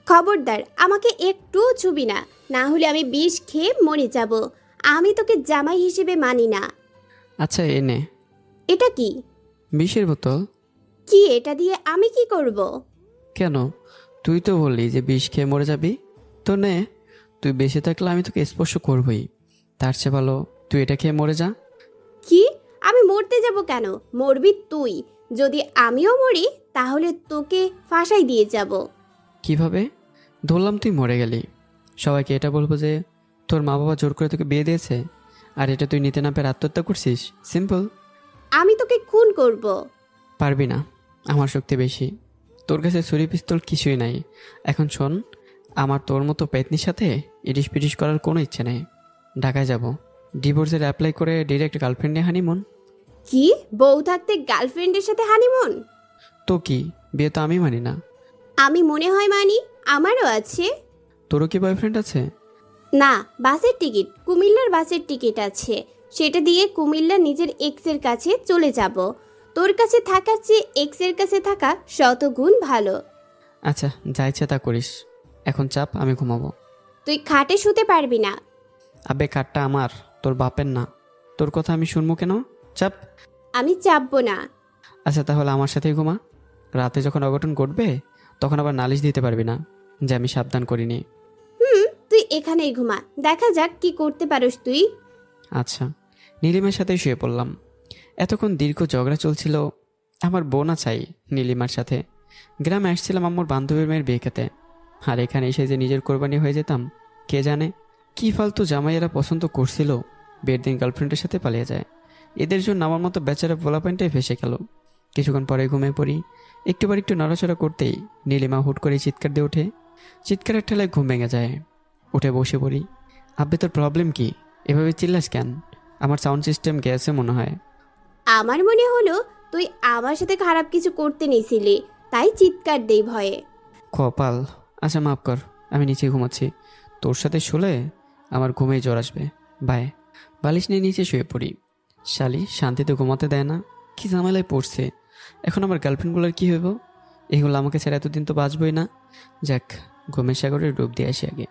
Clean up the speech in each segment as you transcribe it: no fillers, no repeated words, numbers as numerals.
খবরদার আমাকে একটু ছুবি না, না হলে আমি বিষ খেয়ে মরে যাব। আমি তোকে জামাই হিসেবে মানি না। আচ্ছা এনে। এটা কি? বিষের বোতল। কি এটা দিয়ে আমি কি করব? কেন? তুই তো বললি যে বিষ খেয়ে মরে যাবি। তো নে, তুই বেঁচে থাকলে আমি তোকে স্পর্শ করবই। তার চেয়ে ভালো তুই এটা খেয়ে মরে যা। কি? আমি মরতে যাব কেন? মরবি তুই। যদি আমিও মরি তাহলে তোকে ফাঁসাই দিয়ে যাব। কিভাবে? ধরলাম তুই মরে গেলি, সবাইকে এটা বলবো যে তোর মা বাবা জোর করে তোকে বিয়ে দিয়েছে, আর এটা তুই নিতে না পেরে আত্মহত্যা করছিস। সিম্পল। আমি তোকে খুন করব। পারবি না, আমার শক্তি বেশি। তোর কাছে ছুরি পিস্তল কিছুই নাই। এখন শোন, আমার তোর মতো পেতনির সাথে ইডিশ পিডিশ করার কোনো ইচ্ছে নেই। ঢাকায় যাব, ডিভোর্সের অ্যাপ্লাই করে ডিরেক্ট গার্লফ্রেন্ডে হানিমুন। কি? বউ থাকতে গার্লফ্রেন্ডের সাথে হানিমুন? তো কি, বিয়ে তো আমি মানি না। আমি মনে হয় মানি। আমারও আছে। তোরও কি বয়ফ্রেন্ড আছে? না, বাসের টিকিট, কুমিল্লার বাসের টিকিট আছে। সেটা দিয়ে কুমিল্লা নিজের এক্সের কাছে চলে যাব। তোর কাছে থাকার চেয়ে এক্সের কাছে থাকা শতগুণ ভালো। আচ্ছা, যা ইচ্ছা তা করিস। এখন চাপ, আমি ঘুমাবো। তুই খাটে শুতে পারবি না। আবে কাঠটা আমার, তোর বাপের না। তোর কথা আমি শুনবো কেন? চাপ। আমি চাপবো না। আচ্ছা তাহলে আমার সাথেই ঘুমা। রাতে যখন অঘটন ঘটবে তখন আবার নালিশ দিতে পারবি না যে আমি সাবধান করিনি। তুই এখানেই ঘুমা, দেখা যাক কি করতে পারোস তুই। আচ্ছা, নীলিমার সাথেই শুয়ে পড়লাম। এতক্ষণ দীর্ঘ ঝগড়া চলছিল আমার বোনা চাই নীলিমার সাথে। গ্রামে আসছিলাম আম্মুর বান্ধবীর মেয়ের বিয়ে খেতে, আর এখানে এসে যে নিজের কোরবানি হয়ে যেতাম কে জানে। কি ফালতু জামাইয়েরা পছন্দ করছিল, বিয়ের দিন গার্লফ্রেন্ডের সাথে পালিয়ে যায়। এদের জন্য আমার মতো বেচারা পোলাপানটাই ভেসে গেল। কিছুক্ষণ পরে ঘুমিয়ে পড়ি। একটুবার একটু নড়াচড়া করতেই নীলিমা হুট করে চিৎকার দিয়ে ওঠে। চিৎকারের ঠেলায় ঘুম ভেঙে যায়। উঠে বসে পড়ি। আব্বে তোর প্রবলেম কি? এভাবে চিল্লাস কেন? আমার সাউন্ড সিস্টেম গেছে মনে হয়। আমার মনে হলো তুই আমার সাথে খারাপ কিছু করতে নিয়েছিলি, তাই চিৎকার দেই ভয়ে। কপাল। আচ্ছা মাফ কর, আমি নিচে ঘুমাচ্ছি। তোর সাথে শুলে আমার ঘুমেই জ্বর আসবে। বাই। বালিশ নিয়ে নিচে শুয়ে পড়ি। শালি শান্তিতে ঘুমাতে দেয় না, কি ঝামেলায় পড়ছে। এখন আমার গার্লফ্রেন্ডগুলোর কি হইব? এগুলো আমাকে ছাড়া এতদিন তো বাঁচবই না। যাক, ঘুমের সাগরে ডুব দিয়ে আসি আগে।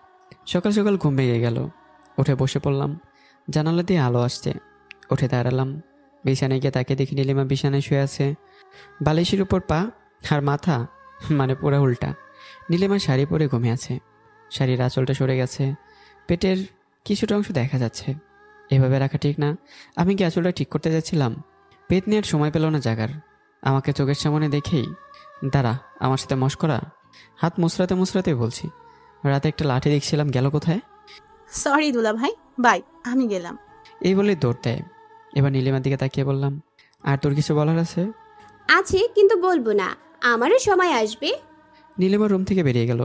সকাল সকাল ঘুম ভেঙে গেল। উঠে বসে পড়লাম। জানালা দিয়ে আলো আসছে। উঠে দাঁড়ালাম। বিছানায় গিয়ে তাকে দেখি নীলিমা বিছানায় শুয়ে আছে, বালিশের উপর পা আর মাথা মানে পুরা উল্টা। নীলিমা শাড়ি পরে ঘুমিয়ে আছে। শাড়ির আঁচলটা সরে গেছে, পেটের কিছুটা অংশ দেখা যাচ্ছে। এভাবে রাখা ঠিক না। আমি কি আঁচলটা ঠিক করতে যাচ্ছিলাম, পেট নেওয়ার সময় পেল না জাগার। আমাকে চোখের সামনে দেখেই দাঁড়া, আমার সাথে মশকরা। হাত মুচড়াতে মুচড়াতে বলছি, রাতে একটা লাঠি দেখছিলাম, গেল কোথায়? সরি দুলা ভাই, বাই, আমি গেলাম। এই বলে দৌড় দেয়। এবার নীলিমার দিকে তাকিয়ে বললাম, আর তোর কিছু বলার আছে? আছে, কিন্তু বলবো না, আমারও সময় আসবে। নীলিমা রুম থেকে বেরিয়ে গেল।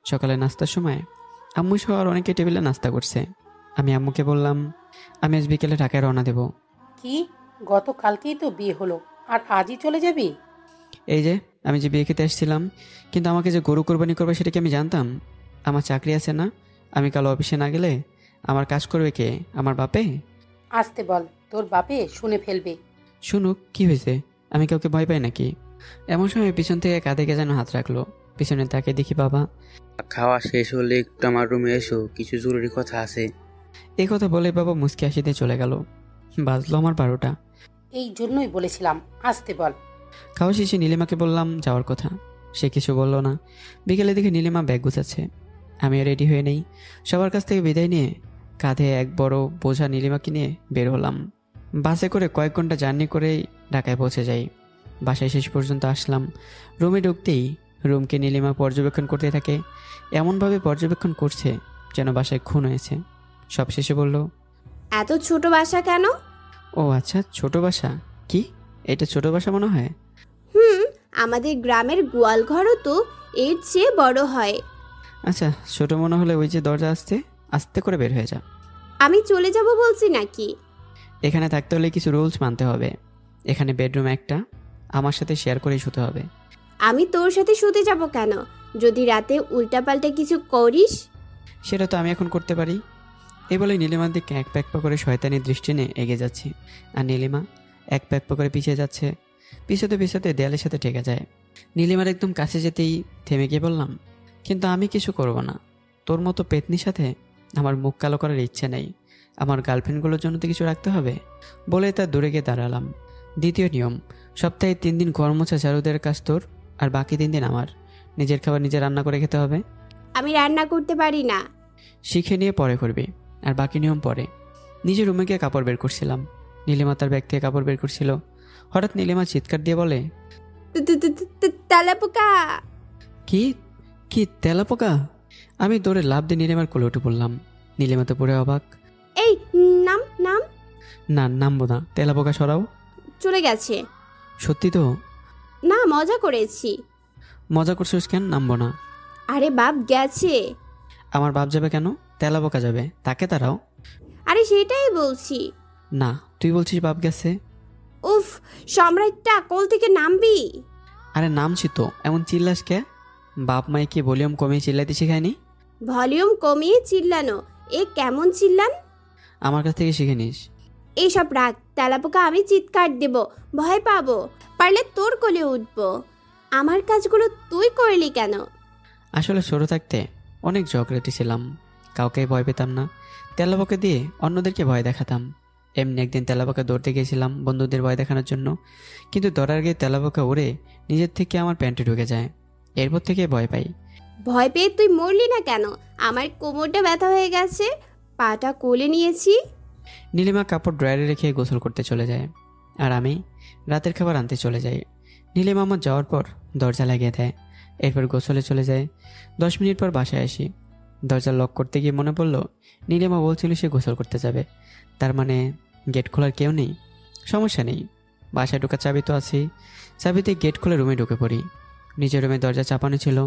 সকালে নাস্তার সময় আম্মু সহ আর অনেকে টেবিলে নাস্তা করছে। আমি আম্মুকে বললাম, আমি আজ বিকেলে ঢাকায় রওনা দেব। কি, গতকালকেই তো বিয়ে হলো আর আজই চলে যাবি? এই যে আমি যে বিয়ে খেতে আসছিলাম, কিন্তু আমাকে যে গরু কোরবানি করবে সেটা কি আমি জানতাম? আমার চাকরি আছে না, আমি কাল অফিসে না গেলে আমার কাজ করবে কে? আমার বাপে? আসতে বল, তোর বাপে শুনে ফেলবে। শুনুক, কি হয়েছে? আমি কাউকে ভয় পাই নাকি? এমন সময় পিছন থেকে কাঁধে কে যেন হাত রাখলো। পিছনে তাকে দেখি বাবা। খাওয়া শেষ হলে একটু আমার রুমে এসো, কিছু জরুরি কথা আছে। এই কথা বলে বাবা মুচকি হাসিতে চলে গেল। বাজলো আমার 12টা। এই জন্যই বলেছিলাম আসতে বল। খাওয়া শেষে নীলিমাকে বললাম যাওয়ার কথা, সে কিছু বলল না। বিকেলে দেখে নীলিমা ব্যাগ গুছাচ্ছে। আমিও রেডি হয়ে নেই। সবার কাছ থেকে বিদায় নিয়ে কাঁধে এক বড় বোঝা নীলিমাকে নিয়ে বের হলাম। বাসে করে কয়েক ঘন্টা জার্নি করেই ঢাকায় পৌঁছে যাই। বাসায় শেষ পর্যন্ত আসলাম। রুমে ঢুকতেই রুমকে নীলিমা পর্যবেক্ষণ করতে থাকে। এমনভাবে পর্যবেক্ষণ করছে যেন বাসায় খুন হয়েছে। সব শেষে বলল, এত ছোট বাসা কেন? ও আচ্ছা, ছোট বাসা। কি এটা ছোট বাসা মনে হয়? আমাদের গ্রামের গোয়াল ঘরও তো এর চেয়ে বড় হয়। আচ্ছা, ছোট মনে হলে ওই যে দরজা আস্তে আস্তে করে বের হয়ে যা। আমি চলে যাব বলছি নাকি? এখানে থাকতে হলে কিছু রুলস মানতে হবে। এখানে বেডরুম একটা, আমার সাথে শেয়ার করেই শুতে হবে। আমি তোর সাথে শুতে যাব কেন? যদি রাতে উল্টাপাল্টা কিছু করিস? সেটা তো আমি এখন করতে পারি। এই বলে নীলিমার দিকে এক প্যাক পা করে শয়তানি দৃষ্টি নিয়ে এগিয়ে যাচ্ছি, আর নীলিমা এক প্যাক পা করে পিছিয়ে যাচ্ছে। পিছতে পিছতে দেয়ালের সাথে ঠেকে যায়। নীলিমার একদম কাছে যেতেই থেমে গিয়ে বললাম, কিন্তু আমি কিছু করব না। তোর মতো পেতনির সাথে আমার মুখ কালো করার ইচ্ছে নেই। আমার গার্লফ্রেন্ডগুলোর জন্য তো কিছু রাখতে হবে। বলে তার দূরে গিয়ে দাঁড়ালাম। দ্বিতীয় নিয়ম, সপ্তাহে 3 দিন ঘর মোছা ঝাড়ুদের কাজ তোর, আর বাকি 3 দিন আমার। নিজের খাবার নিজে রান্না করে খেতে হবে। আমি রান্না করতে পারি না। শিখে নিয়ে পরে করবি, আর বাকি নিয়ম পরে। নিজের রুমে গিয়ে কাপড় বের করছিলাম। নীলিমা তার ব্যাগ থেকে কাপড় বের করছিল। হঠাৎ নীলিমা চিৎকার দিয়ে বলে, তেলাপোকা। কি কি তেলাপোকা? আমি দৌড়ে লাফ দিয়ে নীলিমার কোলে উঠে পড়লাম। নীলিমা তো পুরো অবাক। এই নাম নাম। না, নামবো না। তেলাপোকা সরাও। চলে গেছে। সত্যি তো? না, মজা করেছি। মজা করছিস কেন? নামবো না। আরে বাপ গেছে। আমার বাপ যাবে কেন? তেলাপোকা যাবে, তাকে তারাও। আরে সেটাই বলছি। না, তুই বলছিস বাপ গেছে। উফ, সম্রাটটা কোল থেকে নামবি। আরে নামছি তো, এমন চিল্লাস কে? বাপ মাইকে ভলিউম কমিয়ে চিল্লাইতে শেখায়নি? ভলিউম কমিয়ে চিল্লানো এ কেমন চিল্লান? আমার কাছ থেকে শিখে নিস। এইসব রাগ, তেলাপোকা আমি চিৎকার দেব, ভয় পাবো, পারলে তোর কোলে উঠবো। আমার কাজগুলো তুই করলি কেন? আসলে ছোট থাকতে অনেক ঝগড়াটি ছিলাম, কাউকে ভয় পেতাম না। তেলাপোকা দিয়ে অন্যদেরকে ভয় দেখাতাম। এমনি একদিন তেলাপোকা দৌড়তে গিয়েছিলাম বন্ধুদের ভয় দেখানোর জন্য, কিন্তু দৌড়ার গিয়ে তেলাপোকা উড়ে নিজের থেকে আমার প্যান্টে ঢুকে যায়। এরপর থেকে ভয় পাই। ভয় পেয়ে তুই মরলি না কেন? আমার কোমরটা ব্যথা হয়ে গেছে, পাটা কোলে নিয়েছি। নীলিমা কাপড় ড্রয়ারে রেখে গোসল করতে চলে যায়, আর আমি রাতের খাবার আনতে চলে যাই। নীলিমা আমার যাওয়ার পর দরজা লাগিয়ে দেয়। এরপর গোসলে চলে যায়। 10 মিনিট পর বাসায় আসি। দরজা লক করতে গিয়ে মনে পড়লো নীলিমা বলছিল সে গোসল করতে যাবে। তার মানে গেট খোলার কেউ নেই। সমস্যা নেই, বাসায় ঢোকার চাবি তো আছেই। চাবিতে গেট খুলে রুমে ঢুকে পড়ি। নিজের রুমে দরজা চাপানো ছিল।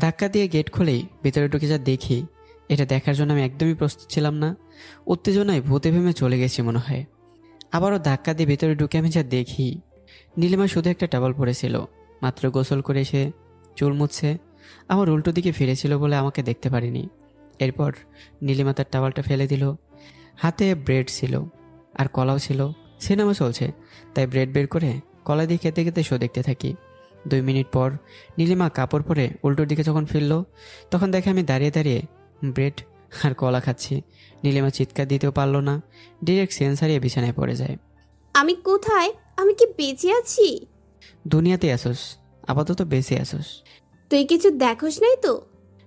ধাক্কা দিয়ে গেট খুলেই ভিতরে ঢুকে যা দেখি, এটা দেখার জন্য আমি একদমই প্রস্তুত ছিলাম না। উত্তেজনায় ভূতে ভেমে চলে গেছি মনে হয়। আবারও ধাক্কা দিয়ে ভিতরে ঢুকে আমি যা দেখি, নীলিমা শুধু একটা টাওয়াল পরেছিল। মাত্র গোসল করে এসে চুল মুছছে। আমার উল্টো দিকে ফিরেছিল বলে আমাকে দেখতে পারিনি। এরপর নীলিমা তার টাওয়ালটা ফেলে দিল। হাতে ব্রেড ছিল আর কলাও ছিল। সিনেমা চলছে, তাই ব্রেড বের করে কলা দিয়ে খেতে খেতে শো দেখতে থাকি। 2 মিনিট পর নীলিমা কাপড় পরে উল্টোর দিকে যখন ফিরল, তখন দেখে আমি দাঁড়িয়ে দাঁড়িয়ে ব্রেড আর কলা খাচ্ছি। নীলিমা চিৎকার দিতেও পারল না, ডিরেক্ট সেন্স হারিয়ে বিছানায় পড়ে যায়। আমি কোথায়? আমি কি বেঁচে আছি? দুনিয়াতে আসোস, আপাতত বেঁচে আসোস। তুই কিছু দেখোস নাই তো?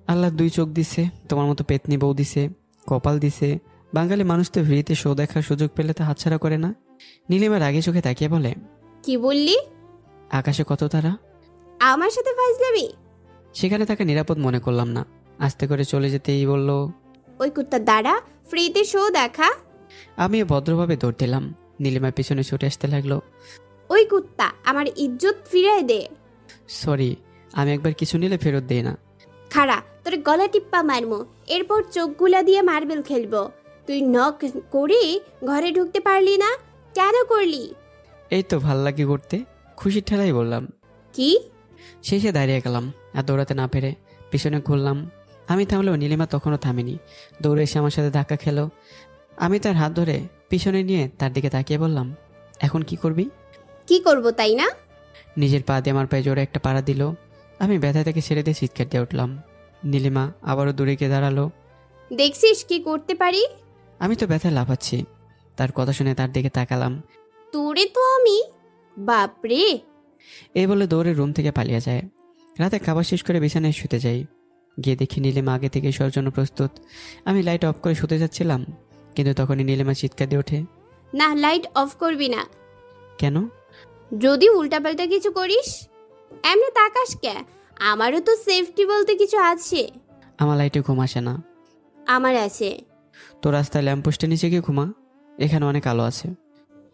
আল্লাহ 2 চোখ দিছে, তোমার মতো পেতনি বউ দিছে, কপাল দিছে। বাঙালি মানুষ তো ফ্রিতে শো দেখার সুযোগ পেলে তো হাতছাড়া করে না। নীলিমা রাগে চোখে তাকিয়ে বলে, কি বললি? আকাশে কত তারা। আমার সাথে ফাজলামি? সেখানে তাকে নিরাপদ মনে করলাম না। আস্তে করে চলে যেতেই বলল, ওই কুত্তা দাঁড়া, ফ্রিতে শো দেখা। আমিও ভদ্রভাবে দৌড় দিলাম। নীলিমার পিছনে ছুটে আসতে লাগলো। ওই কুত্তা, আমার ইজ্জত ফিরাই দে। সরি, আমি একবার কিছু নিলে ফেরত দেই না। খাড়া, তোর গলা টিপ্পা মারমো, এরপর চোখগুলা দিয়ে মার্বেল খেলবো। তুই নক করে ঘরে ঢুকতে পারলি না, কেন করলি? এই তো ভাল লাগে করতে, খুশির ঠেলাই বললাম। কি? শেষে দাঁড়িয়ে গেলাম আর দৌড়াতে না পেরে পিছনে ঘুরলাম। আমি থামলেও নীলিমা তখনও থামেনি। দৌড়ে এসে আমার সাথে ধাক্কা খেলো। আমি তার হাত ধরে পিছনে নিয়ে তার দিকে তাকিয়ে বললাম, এখন কি করবি? কি করব তাই না? নিজের পা দিয়ে আমার পায়ে জোরে একটা পাড়া দিল। আমি ব্যথা থেকে ছেড়ে দিয়ে চিৎকার দিয়ে উঠলাম। নীলিমা আবারও দূরে গিয়ে দাঁড়ালো। দেখছিস কি করতে পারি? আমি তো ব্যথায় লাফাচ্ছি। তার কথা শুনে তার দিকে তাকালাম। তোরে তো আমি, বাপরে। এই বলে দৌড়ে রুম থেকে পালিয়ে যায়। রাতে খাবার শেষ করে বিছানায় শুতে যাই। গিয়ে দেখি নীলিমা আগে থেকে শোয়ার জন্য প্রস্তুত। আমি লাইট অফ করে শুতে যাচ্ছিলাম, কিন্তু তখনই নীলিমা চিৎকার দিয়ে ওঠে, না, লাইট অফ করবি না। কেন? যদি উল্টাপাল্টা কিছু করিস। এমনি তাকাস কে? আমারও তো সেফটি বলতে কিছু আছে। আমার লাইটে ঘুম আসে না। আমার আছে। তো রাস্তায় ল্যাম্পপোস্টের নিচে গিয়ে ঘুমা, এখানে অনেক আলো আছে।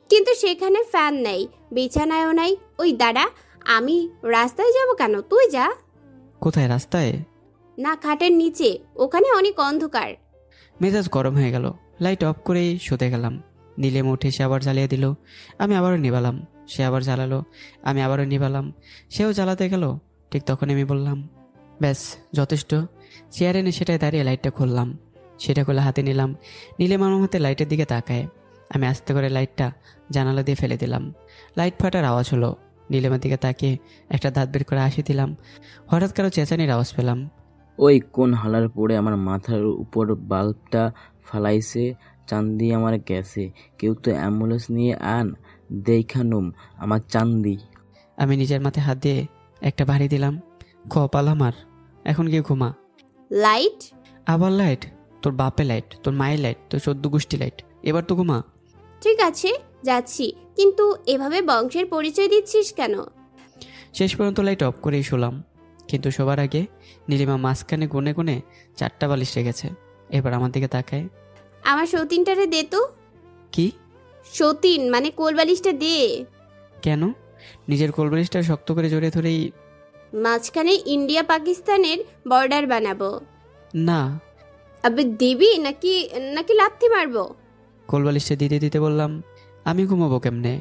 কিন্তু সেখানে ফ্যান নাই, বিছানায়ও নাই। ওই দাঁড়া, আমি রাস্তায় যাব কেন? তুই যা। কোথায়? রাস্তায়? না, খাটের নিচে, ওখানে অনেক অন্ধকার। মেজাজ গরম হয়ে গেল। লাইট অফ করেই শুতে গেলাম। নীলিমা উঠে সে আবার জ্বালিয়ে দিল। আমি আবারও নিভালাম। সে আবার জ্বালালো। আমি আবারও নিভালাম। সেও জ্বালাতে গেল। ঠিক তখন আমি বললাম, ব্যাস যথেষ্ট। চেয়ার এনে সেটাই দাঁড়িয়ে লাইটটা খুললাম। সেটা খুলে হাতে নিলাম। নীলিমা আমার হাতে লাইটের দিকে তাকায়। আমি আস্তে করে লাইটটা জানালা দিয়ে ফেলে দিলাম। লাইট ফাটার আওয়াজ হলো। নীলিমার দিকে তাকিয়ে একটা দাঁত বের করে হাসি দিলাম। হঠাৎ কারো চেঁচানির আওয়াজ পেলাম। ওই কোন হালার পড়ে আমার মাথার উপর বাল্বটা ফালাইছে, চান্দি আমার গেছে, কেউ তো অ্যাম্বুলেন্স নিয়ে আন, দেখানুম আমার চান্দি। আমি নিজের মাথায় হাত দিয়ে একটা বাড়ি দিলাম। কপাল আমার, এখন গিয়ে ঘুমা। লাইট? আবার লাইট? তোর বাপে লাইট, তোর মায়ের লাইট, তোর 14 গোষ্ঠী লাইট, এবার তো ঘুমা। ঠিক আছে, যাচ্ছি, কিন্তু এভাবে বংশের পরিচয় দিচ্ছিস কেন? শেষ পর্যন্ত লাইট অফ করেই শুলাম, কিন্তু সবার আগে নীলিমা মাঝখানে গুনে গুনে 4টা বালিশ রেখেছে। এবার আমার দিকে তাকায়। আমার সতীনটারে দে তো। কি? সতীন মানে কোলবালিশটা দে। কেন? নিজের কোলবালিশটা শক্ত করে জড়িয়ে ধরেই। মাঝখানে ইন্ডিয়া পাকিস্তানের বর্ডার বানাবো। না। আবে দিবি নাকি নাকি লাথি মারবো? কোলবালিশটা দিতে দিতে বললাম, আমি ঘুমাবো কেমনে?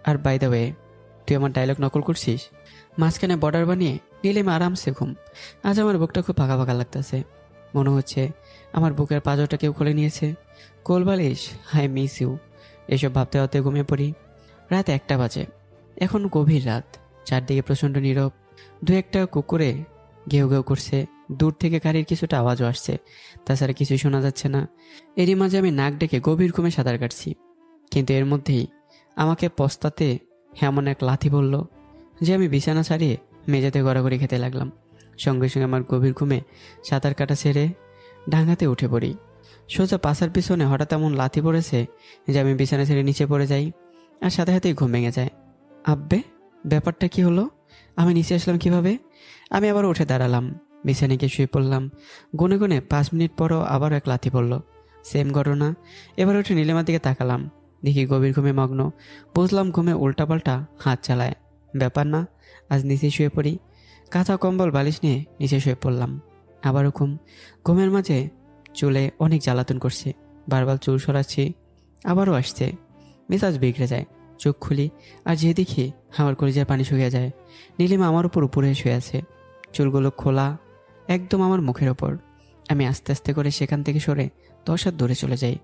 আর বাই দ্য ওয়ে, তুই আমার ডায়লগ নকল করছিস? মাঝখানে বর্ডার বানিয়ে নীলিমা আরামসে ঘুম। আজ আমার বুকটা খুব ফাঁকা ফাঁকা লাগতেছে, মনে হচ্ছে আমার বুকের পাঁজরটা কেউ খুলে নিয়েছে। কোলবালিশ, হাই মিস ইউ, এসব ভাবতে ভাবতে ঘুমিয়ে পড়ি। রাত 1টা বাজে, এখন গভীর রাত, চারদিকে প্রচণ্ড নীরব। 2-1টা কুকুরে ঘেউ ঘেউ করছে, দূর থেকে গাড়ির কিছুটা আওয়াজও আসছে, তাছাড়া কিছুই শোনা যাচ্ছে না। এরই মাঝে আমি নাক ডেকে গভীর ঘুমে সাঁতার কাটছি, কিন্তু এর মধ্যেই আমাকে পস্তাতে এমন এক লাথি বলল যে আমি বিছানা ছাড়িয়ে মেঝেতে গড়াগড়ি খেতে লাগলাম। সঙ্গে সঙ্গে আমার গভীর ঘুমে সাঁতার কাটা ছেড়ে ডাঙাতে উঠে পড়ি। সোজা পাশার পিছনে হঠাৎ এমন লাথি পড়েছে যে আমি বিছানা ছেড়ে নিচে পড়ে যাই, আর সাথে সাথেই ঘুম ভেঙে যায়। আব্বে, ব্যাপারটা কি হলো? আমি নিচে আসলাম কিভাবে? আমি আবার উঠে দাঁড়ালাম, বিছানায় গিয়ে শুয়ে পড়লাম। গুনে গুনে 5 মিনিট পরও আবারও এক লাথি পড়ল, সেম ঘটনা। এবার উঠে নীলিমার দিকে তাকালাম, দেখি গভীর ঘুমে মগ্ন। বুঝলাম ঘুমে উল্টাপাল্টা হাত চালায়, ব্যাপার না, আজ নিচে শুয়ে পড়ি। কাঁথা কম্বল বালিশ নিয়ে নিচে শুয়ে পড়লাম। আবারও ঘুম। ঘুমের মাঝে চুলে অনেক জ্বালাতন করছে, বারবার চুল সরাচ্ছি, আবারও আসছে। মেজাজ বিগড়ে যায়। চোখ খুলি আর যে দেখি আমার কলিজার পানি শুকিয়ে যায়। নীলিমা আমার উপর উপরে শুয়ে আছে, চুলগুলো খোলা একদম আমার মুখের ওপর। আমি আস্তে আস্তে করে সেখান থেকে সরে 10 হাত দূরে চলে যাই।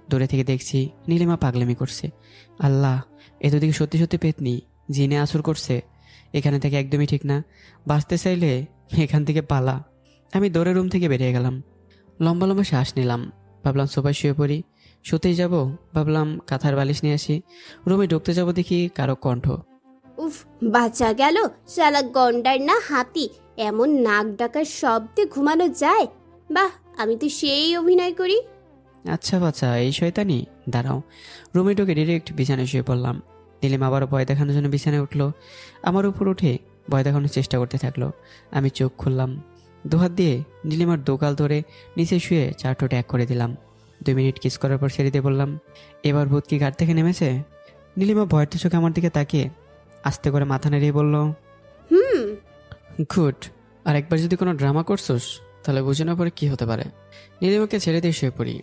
দূরে থেকে দেখছি নীলিমা পাগলামি করছে। আল্লাহ, এতদিকে সত্যি সত্যি পেতনি জিনে আসর করছে। এখানে থেকে একদমই ঠিক না, বাঁচতে চাইলে এখান থেকে পালা। আমি দৌড়ে রুম থেকে বেরিয়ে গেলাম। লম্বা লম্বা শ্বাস নিলাম, ভাবলাম সোফায় শুয়ে পড়ি। শুতেই যাব, ভাবলাম কাঁথার বালিশ নিয়ে আসি। রুমে ঢুকতে যাব, দেখি কারো কণ্ঠ। উফ, বাঁচা গেল, শালা গন্ডার না হাতি, এমন নাক ডাকার শব্দে ঘুমানো যায়? বাহ, আমি তো সেই অভিনয় করি। আচ্ছা বাচ্চা, এই শয়তানি, দাঁড়াও। রুমে ঢুকে ডিরেক্ট বিছানায় শুয়ে পড়লাম। নীলিমা আবার ভয় দেখানোর জন্য বিছানায় উঠলো, আমার উপর উঠে ভয় দেখানোর চেষ্টা করতে থাকলো। আমি চোখ খুললাম, দুহাত দিয়ে নীলিমার দোকাল ধরে নিচে শুয়ে 4 ঠোঁট এক করে দিলাম। 2 মিনিট কিস করার পর ছেড়ে দিয়ে বললাম, এবার ভূত কি ঘাট থেকে নেমেছে? নীলিমা ভয়ের চোখে আমার দিকে তাকিয়ে আস্তে করে মাথা নেড়িয়ে বলল, গুড। আর একবার যদি কোনো ড্রামা করছোস তাহলে বুঝে না পরে কি হতে পারে। নীলিমাকে ছেড়ে দিয়ে শুয়ে পড়ি।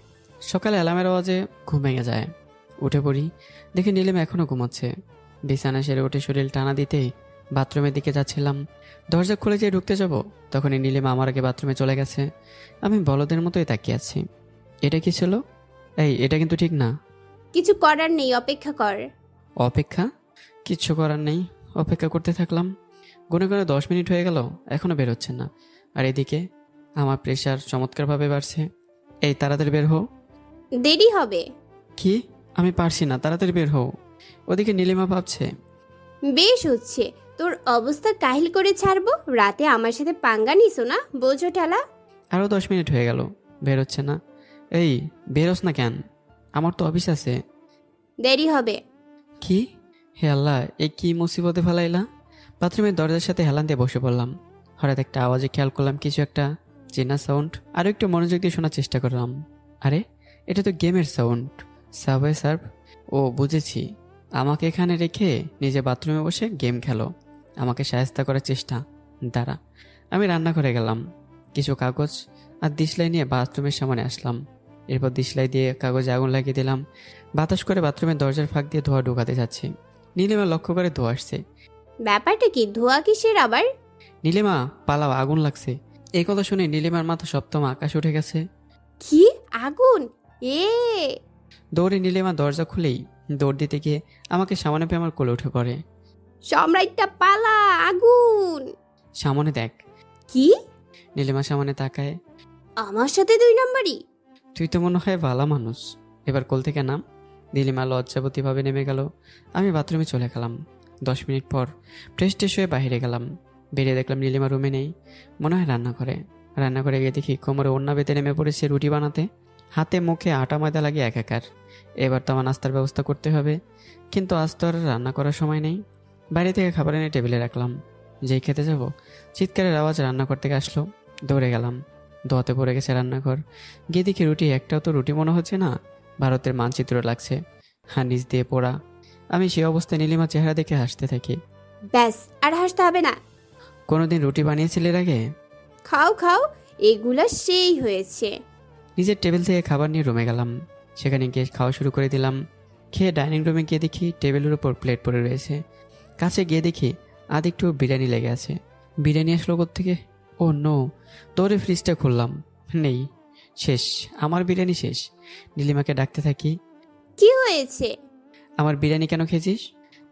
সকালে অ্যালার্মের আওয়াজে ঘুম ভেঙে যায়। উঠে পড়ি, দেখি নীলিমা এখনও ঘুমাচ্ছে। বিছানা সেরে উঠে শরীর টানা দিতেই বাথরুমের দিকে যাচ্ছিলাম। দরজা খুলে যেয়ে ঢুকতে যাব, তখনই নীলিমা আমার আগে বাথরুমে চলে গেছে। আমি বলদের মতোই তাকিয়ে আছি। এটা কি ছিল? এই, এটা কিন্তু ঠিক না। কিছু করার নেই, অপেক্ষা কর। অপেক্ষা? কিচ্ছু করার নেই, অপেক্ষা করতে থাকলাম। গুনে গুনে 10 মিনিট হয়ে গেল, এখনও বের হচ্ছে না। আর এদিকে আমার প্রেশার চমৎকারভাবে বাড়ছে। এই, তাড়াতাড়ি বের হও। দেরি হবে। কি? আমি পারছি না, তাড়াতাড়ি বের হও। ওদিকে নীলিমা ভাবছে, বেশ হচ্ছে, তোর অবস্থা কাহিল করে ছাড়বো। রাতে আমার সাথে পাঙ্গা নিছো না, বোঝো ঠেলা। আরও 10 মিনিট হয়ে গেল, বের হচ্ছে না। এই, বেরোস না কেন? আমার তো অফিস আছে। দেরি হবে। কি? হে আল্লাহ, এই কি মুসিবতে ফেলাইলা। বাথরুমের দরজার সাথে হেলান দিয়ে বসে পড়লাম। হঠাৎ একটা আওয়াজে খেয়াল করলাম কিছু একটা চেনা সাউন্ড। আরও একটু মনোযোগ দিয়ে শোনার চেষ্টা করলাম। আরে, এটা তো গেমের সাউন্ড। Subway Surf. ও, বুঝেছি, আমাকে এখানে রেখে নিজে বাথরুমে বসে গেম খেলো, আমাকে সাহায্য করার চেষ্টা। দাঁড়া। আমি রান্নাঘরে গেলাম, কিছু কাগজ আর দিশলাই নিয়ে বাথরুমের সামনে আসলাম। এরপর দিশলাই দিয়ে কাগজে আগুন লাগিয়ে দিলাম। বাতাস করে বাথরুমের দরজার ফাঁক দিয়ে ধোঁয়া ঢোকাতে যাচ্ছি। নীলিমা লক্ষ্য করে ধোঁয়া আসছে। ব্যাপারটা কি? ধোয়া কিসের আবার? নীলিমা, পালাও, আগুন লাগছে। এই কথা শুনে নীলিমার মাথা সপ্তম আকাশ উঠে গেছে। কি আগুন? এ দৌড়ে নীলিমা দরজা খুলেই দৌড় দিতে গিয়ে আমাকে সামনে পেয়ে আমার কোলে উঠে পড়ে। সম্রাটটা পালা, আগুন! সামনে দেখ। কি? নীলিমা সামনে তাকায়। আমার সাথে 2 নম্বরই? তুই তো মনে হয় ভালো মানুষ, এবার কোল থেকে নাম। নীলিমা লজ্জাবতীভাবে নেমে গেল। আমি বাথরুমে চলে গেলাম। 10 মিনিট পর ফ্রেশ ট্রেশ হয়ে বাইরে গেলাম। বেরিয়ে দেখলাম নীলিমা রুমে নেই, মনে হয় রান্নাঘরে গিয়ে দেখি কোমরে ওড়না বেঁধে নেমে পড়েছে রুটি বানাতে। হাতে মুখে আটা ময়দা লাগিয়ে একাকার। এবার তো আমার নাস্তার ব্যবস্থা করতে হবে, কিন্তু আজ তো আর রান্না করার সময় নেই। বাইরে থেকে খাবার এনে টেবিলে রাখলাম। যেই খেতে যাব, চিৎকারের আওয়াজ রান্নাঘর থেকে আসলো। দৌড়ে গেলাম। ধোয়াতে পড়ে গেছে রান্নাঘর। গিয়ে দেখি রুটি একটাও তো রুটি মনে হচ্ছে না, ভারতের মানচিত্র লাগছে, নিচ দিয়ে পোড়া। আমি সে অবস্থায় নীলিমা চেহারা দেখে হাসতে থাকি। ব্যাস, আর হাসতে হবে না। কোনোদিন রুটি বানিয়েছিলে এর আগে? খাও খাও, এগুলা সেই হয়েছে। নিজের টেবিল থেকে খাবার নিয়ে রুমে গেলাম। সেখানে গিয়ে খাওয়া শুরু করে দিলাম। খেয়ে ডাইনিং রুমে গিয়ে দেখি টেবিলের উপর প্লেট পড়ে রয়েছে। কাছে গিয়ে দেখি একটু বিরিয়ানি লেগে আছে। বিরিয়ানি আসলো কোত্থেকে? ও নো! দৌড়ে ফ্রিজটা খুললাম, নেই, শেষ, আমার বিরিয়ানি শেষ। নীলিমাকে ডাকতে থাকি। কি হয়েছে? আমার বিরিয়ানি কেন খেয়েছিস?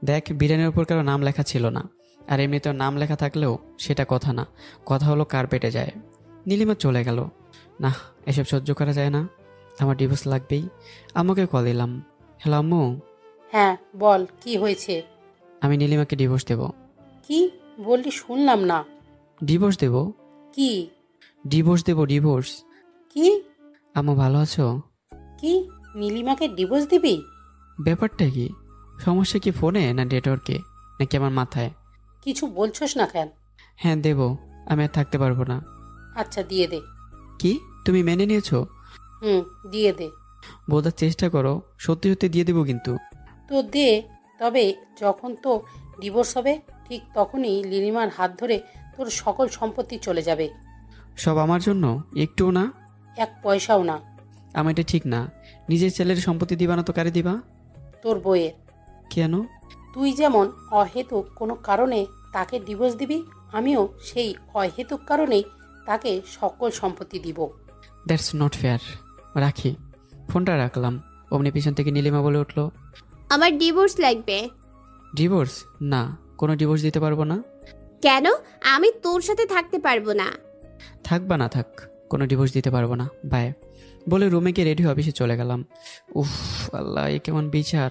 দেখ, বিরিয়ানির উপর কারো নাম লেখা ছিল না, আর এমনিতেও নাম লেখা থাকলেও সেটা কথা না, কথা হলো কার্পেটে যায়। নীলিমা চলে গেল। না, এসব সহ্য করা যায় না, আমার ডিভোর্স লাগবেই। আম্মুকে কল দিলাম। হ্যালো আম্মু। হ্যাঁ বল, কি হয়েছে? আমি নীলিমাকে ডিভোর্স দেব। কি বললি শুনলাম না। ডিভোর্স দেব? কি? ডিভোর্স দেব, ডিভোর্স। কি? আম্মু ভালো আছো? কি? নীলিমাকে ডিভোর্স দিবি? ব্যাপারটা কি? সমস্যা কি ফোনে না নেটওয়ার্কে নাকি আমার মাথায়? কিছু বলছস না কেন? হ্যাঁ দেব, আমি আর থাকতে পারবো না। আচ্ছা দিয়ে দে। কি, তুমি মেনে নিয়েছো? দিয়ে দে। বোঝার চেষ্টা করো, সত্যি সত্যি দিয়ে দেবো কিন্তু। তো দে, তবে যখন তো ডিভোর্স হবে ঠিক তখনই নীলিমার হাত ধরে তোর সকল সম্পত্তি চলে যাবে। সব আমার জন্য? একটুও না? 1 পয়সাও না। আমার এটা ঠিক না। নিজের ছেলের সম্পত্তি দিবা না তো কারে দিবা? তোর বইয়ের। কেন? তুই যেমন অহেতুক কোনো কারণে তাকে ডিভোর্স দিবি, আমিও সেই অহেতুক কারণেই তাকে সকল সম্পত্তি দিব। That's not fair. রাখি। ফোনটা রাখলাম। অমনি পিছন থেকে নীলিমা বলে উঠলো, আমার ডিভোর্স লাগবে। ডিভোর্স? না, কোনো ডিভোর্স দিতে পারবো না। কেন? আমি তোর সাথে থাকতে পারবো না। থাক বা না থাক, কোনো ডিভোর্স দিতে পারবো না, বাই। বলে রুমে গিয়ে রেডি অফিসে চলে গেলাম। উফ আল্লাহ, এ কেমন বিচার!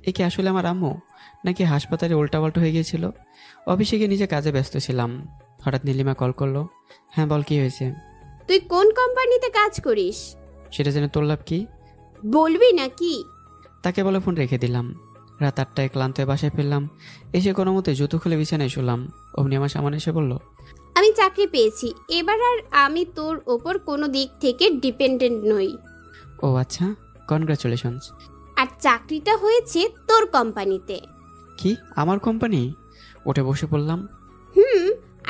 এ কি আসলে আমার আম্মু, নাকি হাসপাতালে উল্টাপাল্টা হয়ে গিয়েছিল? অফিসে গিয়ে নিজে কাজে ব্যস্ত ছিলাম। হঠাৎ নীলিমা কল করলো। হ্যাঁ বল, কি হয়েছে? তুই কোন কোম্পানিতে কাজ করিস? সেটা জেনে তোর লাভ কি? বলবি নাকি? তাকে বলে ফোন রেখে দিলাম। রাত 8টায় ক্লান্ত হয়ে বাসায় ফিরলাম। এসে কোনো মতে জুতো খুলে বিছানায় শুলাম। অমনি আমার সামনে এসে বলল, আমি চাকরি পেয়েছি, এবার আর আমি তোর ওপর কোনো দিক থেকে ডিপেন্ডেন্ট নই। ও আচ্ছা, কনগ্রাচুলেশনস। আর চাকরিটা হয়েছে তোর কোম্পানিতে। কি, আমার কোম্পানি? উঠে বসে পড়লাম।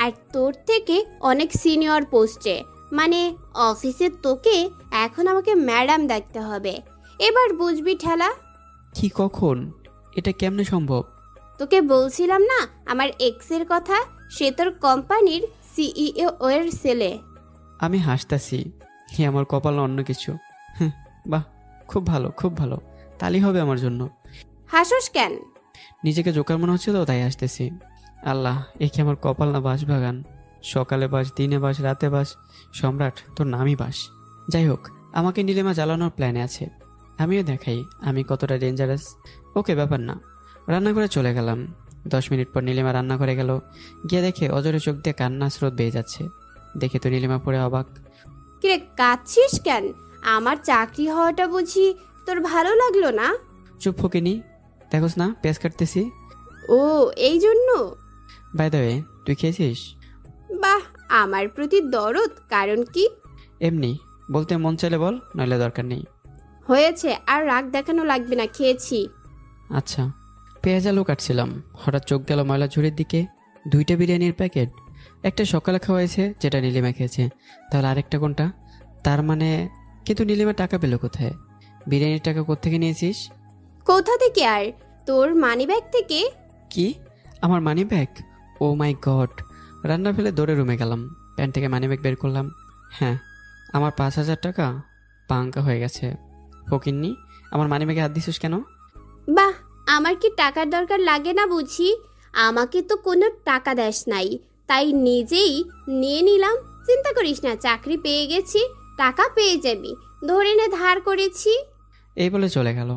আর তোর থেকে অনেক সিনিয়র পোস্টে, মানে অফিসে তোকে এখন আমাকে ম্যাডাম ডাকতে হবে। এবার বুঝবি ঠেলা। কি, কখন? এটা কেমনে সম্ভব? তোকে বলছিলাম না আমার এক্সের কথা, সে তোর কোম্পানির সিইও এর ছেলে। আমি হাসতাছি। হে আমার কপাল, অন্য কিছু। বাহ, খুব ভালো, খুব ভালো, তালি হবে আমার জন্য। হাসোস কেন? নিজেকে জোকার মনে হচ্ছিল তাই হাসতেছি। আল্লাহ, এ কি আমার কপাল না বাঁশবাগান? সকালে বাস, দিনে বাস, রাতে বাস, সম্রাট তোর নামই বাস। যাই হোক, আমাকে নীলিমা জ্বালানোর প্ল্যানে আছে। আমিও দেখাই আমি কতটা ডেঞ্জারাস। ওকে, ব্যাপার না। রান্নাঘরে চলে গেলাম। 10 মিনিট পর নীলিমা রান্নাঘরে গেল। গিয়ে দেখে অজরে চোখ দিয়ে কান্না স্রোত বেয়ে যাচ্ছে। দেখে তো নীলিমা পড়ে অবাক। কিরে, কাঁদছিস কেন? আমার চাকরি হওয়াটা বুঝি তোর ভালো লাগলো না? চুপ ফকিনি, দেখোস না পেঁয়াজ কাটতেছি। ও, এই জন্য? বাই দ্য ওয়ে, তুই খেয়েছিস? বাহ, আমার প্রতি দরদ কারণ কি? এমনি, বলতে মন চাইলে বল, নইলে দরকার নেই। হয়েছে, আর রাগ দেখানো লাগবে না, খেয়েছি। আচ্ছা। পেঁয়াজ আলু কাটছিলাম, হঠাৎ চোখ গেল ময়লা ঝুড়ির দিকে। 2টা বিরিয়ানির প্যাকেট। একটা সকালে খাওয়া হয়েছে, যেটা নীলিমা খেয়েছে, তাহলে আরেকটা কোনটা? তার মানে, কিন্তু নীলিমা টাকা পেল কোথায়? বিরিয়ানির টাকা কোত্থেকে নিয়েছিস? কোথা থেকে আর? তোর মানিব্যাগ থেকে। কি, আমার মানি ব্যাগ? ও মাই গড! রান্না ফেলে দৌড়ে রুমে গেলাম। প্যান্ট থেকে মানি ব্যাগ বের করলাম। হ্যাঁ, আমার 5,000 টাকা পাঙ্কা হয়ে গেছে। ফকিন্নি, আমার মানি ব্যাগে হাত দিছিস কেন? বাহ, আমার কি টাকার দরকার লাগে না বুঝি? আমাকে তো কোনো টাকা দেস নাই, তাই নিজেই নিয়ে নিলাম। চিন্তা করিস না, চাকরি পেয়ে গেছি, টাকা পেয়ে যাবি, ধরে নে ধার করেছি। এই বলে চলে গেল।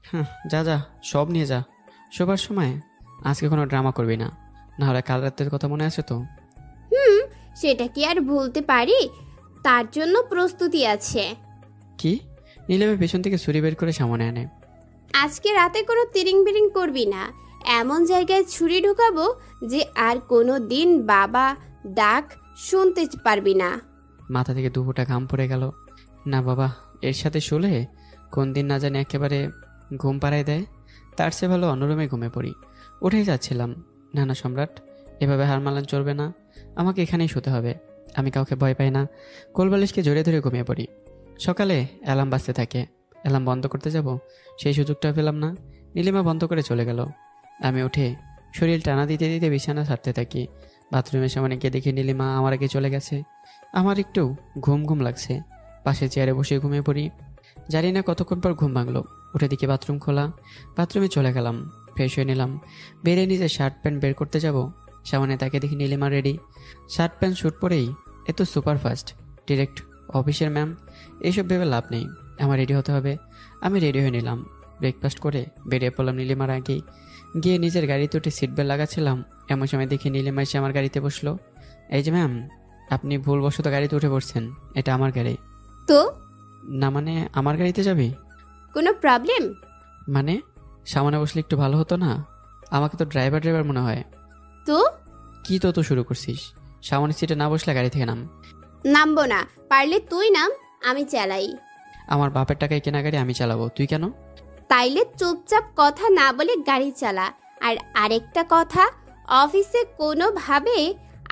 হ্যাঁ, যা যা, সব নিয়ে যা। শোবার সময় আজকে কোনো ড্রামা করবি না, না হলে কাল রাতের কথা মনে আছে তো? সেটা কি আর ভুলতে পারি? তার জন্য প্রস্তুতি আছে। কি? নীলিমা পেছন থেকে ছুরি বের করে সামনে আনে। আজকে রাতে কোনো তিরিং বিরিং করবি না, এমন জায়গায় ছুরি ঢুকাবো যে আর কোনো দিন বাবা ডাক শুনতে পারবি না। মাথা থেকে দুপুরটা ঘাম পড়ে গেল। না বাবা, এর সাথে শুলে কোন দিন না জানি একেবারে ঘুম পাড়ায় দেয়। তার চেয়ে ভালো অন্য রুমে ঘুমে পড়ি। উঠেই যাচ্ছিলাম। না না সম্রাট, এভাবে হার মালান চলবে না, আমাকে এখানেই শুতে হবে। আমি কাউকে ভয় পাই না। কোলবালিশকে জড়িয়ে ধরে ঘুমিয়ে পড়ি। সকালে অ্যালার্ম বাজতে থাকে। অ্যালার্ম বন্ধ করতে যাব, সেই সুযোগটা পেলাম না। নীলিমা বন্ধ করে চলে গেল। আমি উঠে শরীর টানা দিতে দিতে বিছানা ছাড়তে থাকি। বাথরুমের সামনে গিয়ে দেখি নীলিমা আমার আগে চলে গেছে। আমার একটু ঘুম ঘুম লাগছে। পাশে চেয়ারে বসে ঘুমিয়ে পড়ি। জানি না কতক্ষণ পর ঘুম ভাঙলো। উঠে দেখি বাথরুম খোলা। বাথরুমে চলে গেলাম, ফ্রেশ হয়ে নিলাম। বেরিয়ে নিজে শার্ট প্যান্ট বের করতে যাব, সামনে তাকে দেখি Nilima ready. Shirt pant shoot পরেই এত সুপারফাস্ট, ডিরেক্ট অফিসের ম্যাম। এইসব ভেবে লাভ নেই, আমার রেডি হতে হবে। আমি রেডি হয়ে নিলাম। ব্রেকফাস্ট করে বেরিয়ে পড়লাম নীলিমার আগেই। গিয়ে নিজের গাড়িতে উঠে সিট বেল্ট লাগাচ্ছিলাম, এমন সময় দেখি নীলিমা এসে আমার গাড়িতে বসলো। এই যে ম্যাম, আপনি ভুলবশত গাড়িতে উঠে পড়ছেন, এটা আমার গাড়ি। তো না মানে আমার গাড়িতে যাবি? কোনো প্রবলেম? মানে সামনে বসলে একটু ভালো হতো না? আমাকে তো ড্রাইভার মনে হয়। তো কি তো শুরু করছিস? সামনের সিটে না বসলে গাড়ি থেকে নাম। নামবো না, পারলে তুই নাম, আমি চালাই। আমার বাপের টাকায় কেনা গাড়ি আমি চালাবো, তুই কেন? তাইলে চুপচাপ কথা না বলে গাড়ি চালা। আর আরেকটা কথা, অফিসে কোনোভাবে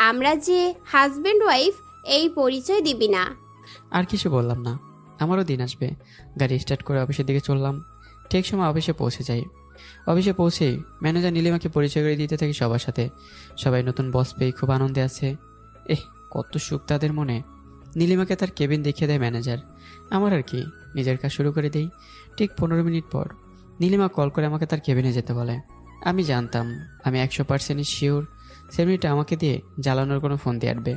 আমরা যে হাজবেন্ড ওয়াইফ এই পরিচয় দিবি না। আর কিছু বললাম না। আমারও দিন আসবে। গাড়ি স্টার্ট করে অফিসের দিকে চললাম। ঠিক সময় অফিসে পৌঁছে যাই। অফিসে পৌঁছেই ম্যানেজার নীলিমাকে পরিচয় করে দিতে থাকি সবার সাথে। সবাই নতুন বস পেয়ে খুব আনন্দে আছে। কত সুখ তাদের মনে। নীলিমাকে তার কেবিন দেখিয়ে দেয় ম্যানেজার। আমার আর কি, নিজের কাজ শুরু করে দেই। ঠিক 15 মিনিট পর নীলিমা কল করে আমাকে তার কেবিনে যেতে বলে। আমি জানতাম, আমি 100% শিওর 7 মিনিটে আমাকে দিয়ে জ্বালানোর কোনো ফোন দিয়ে আসবে।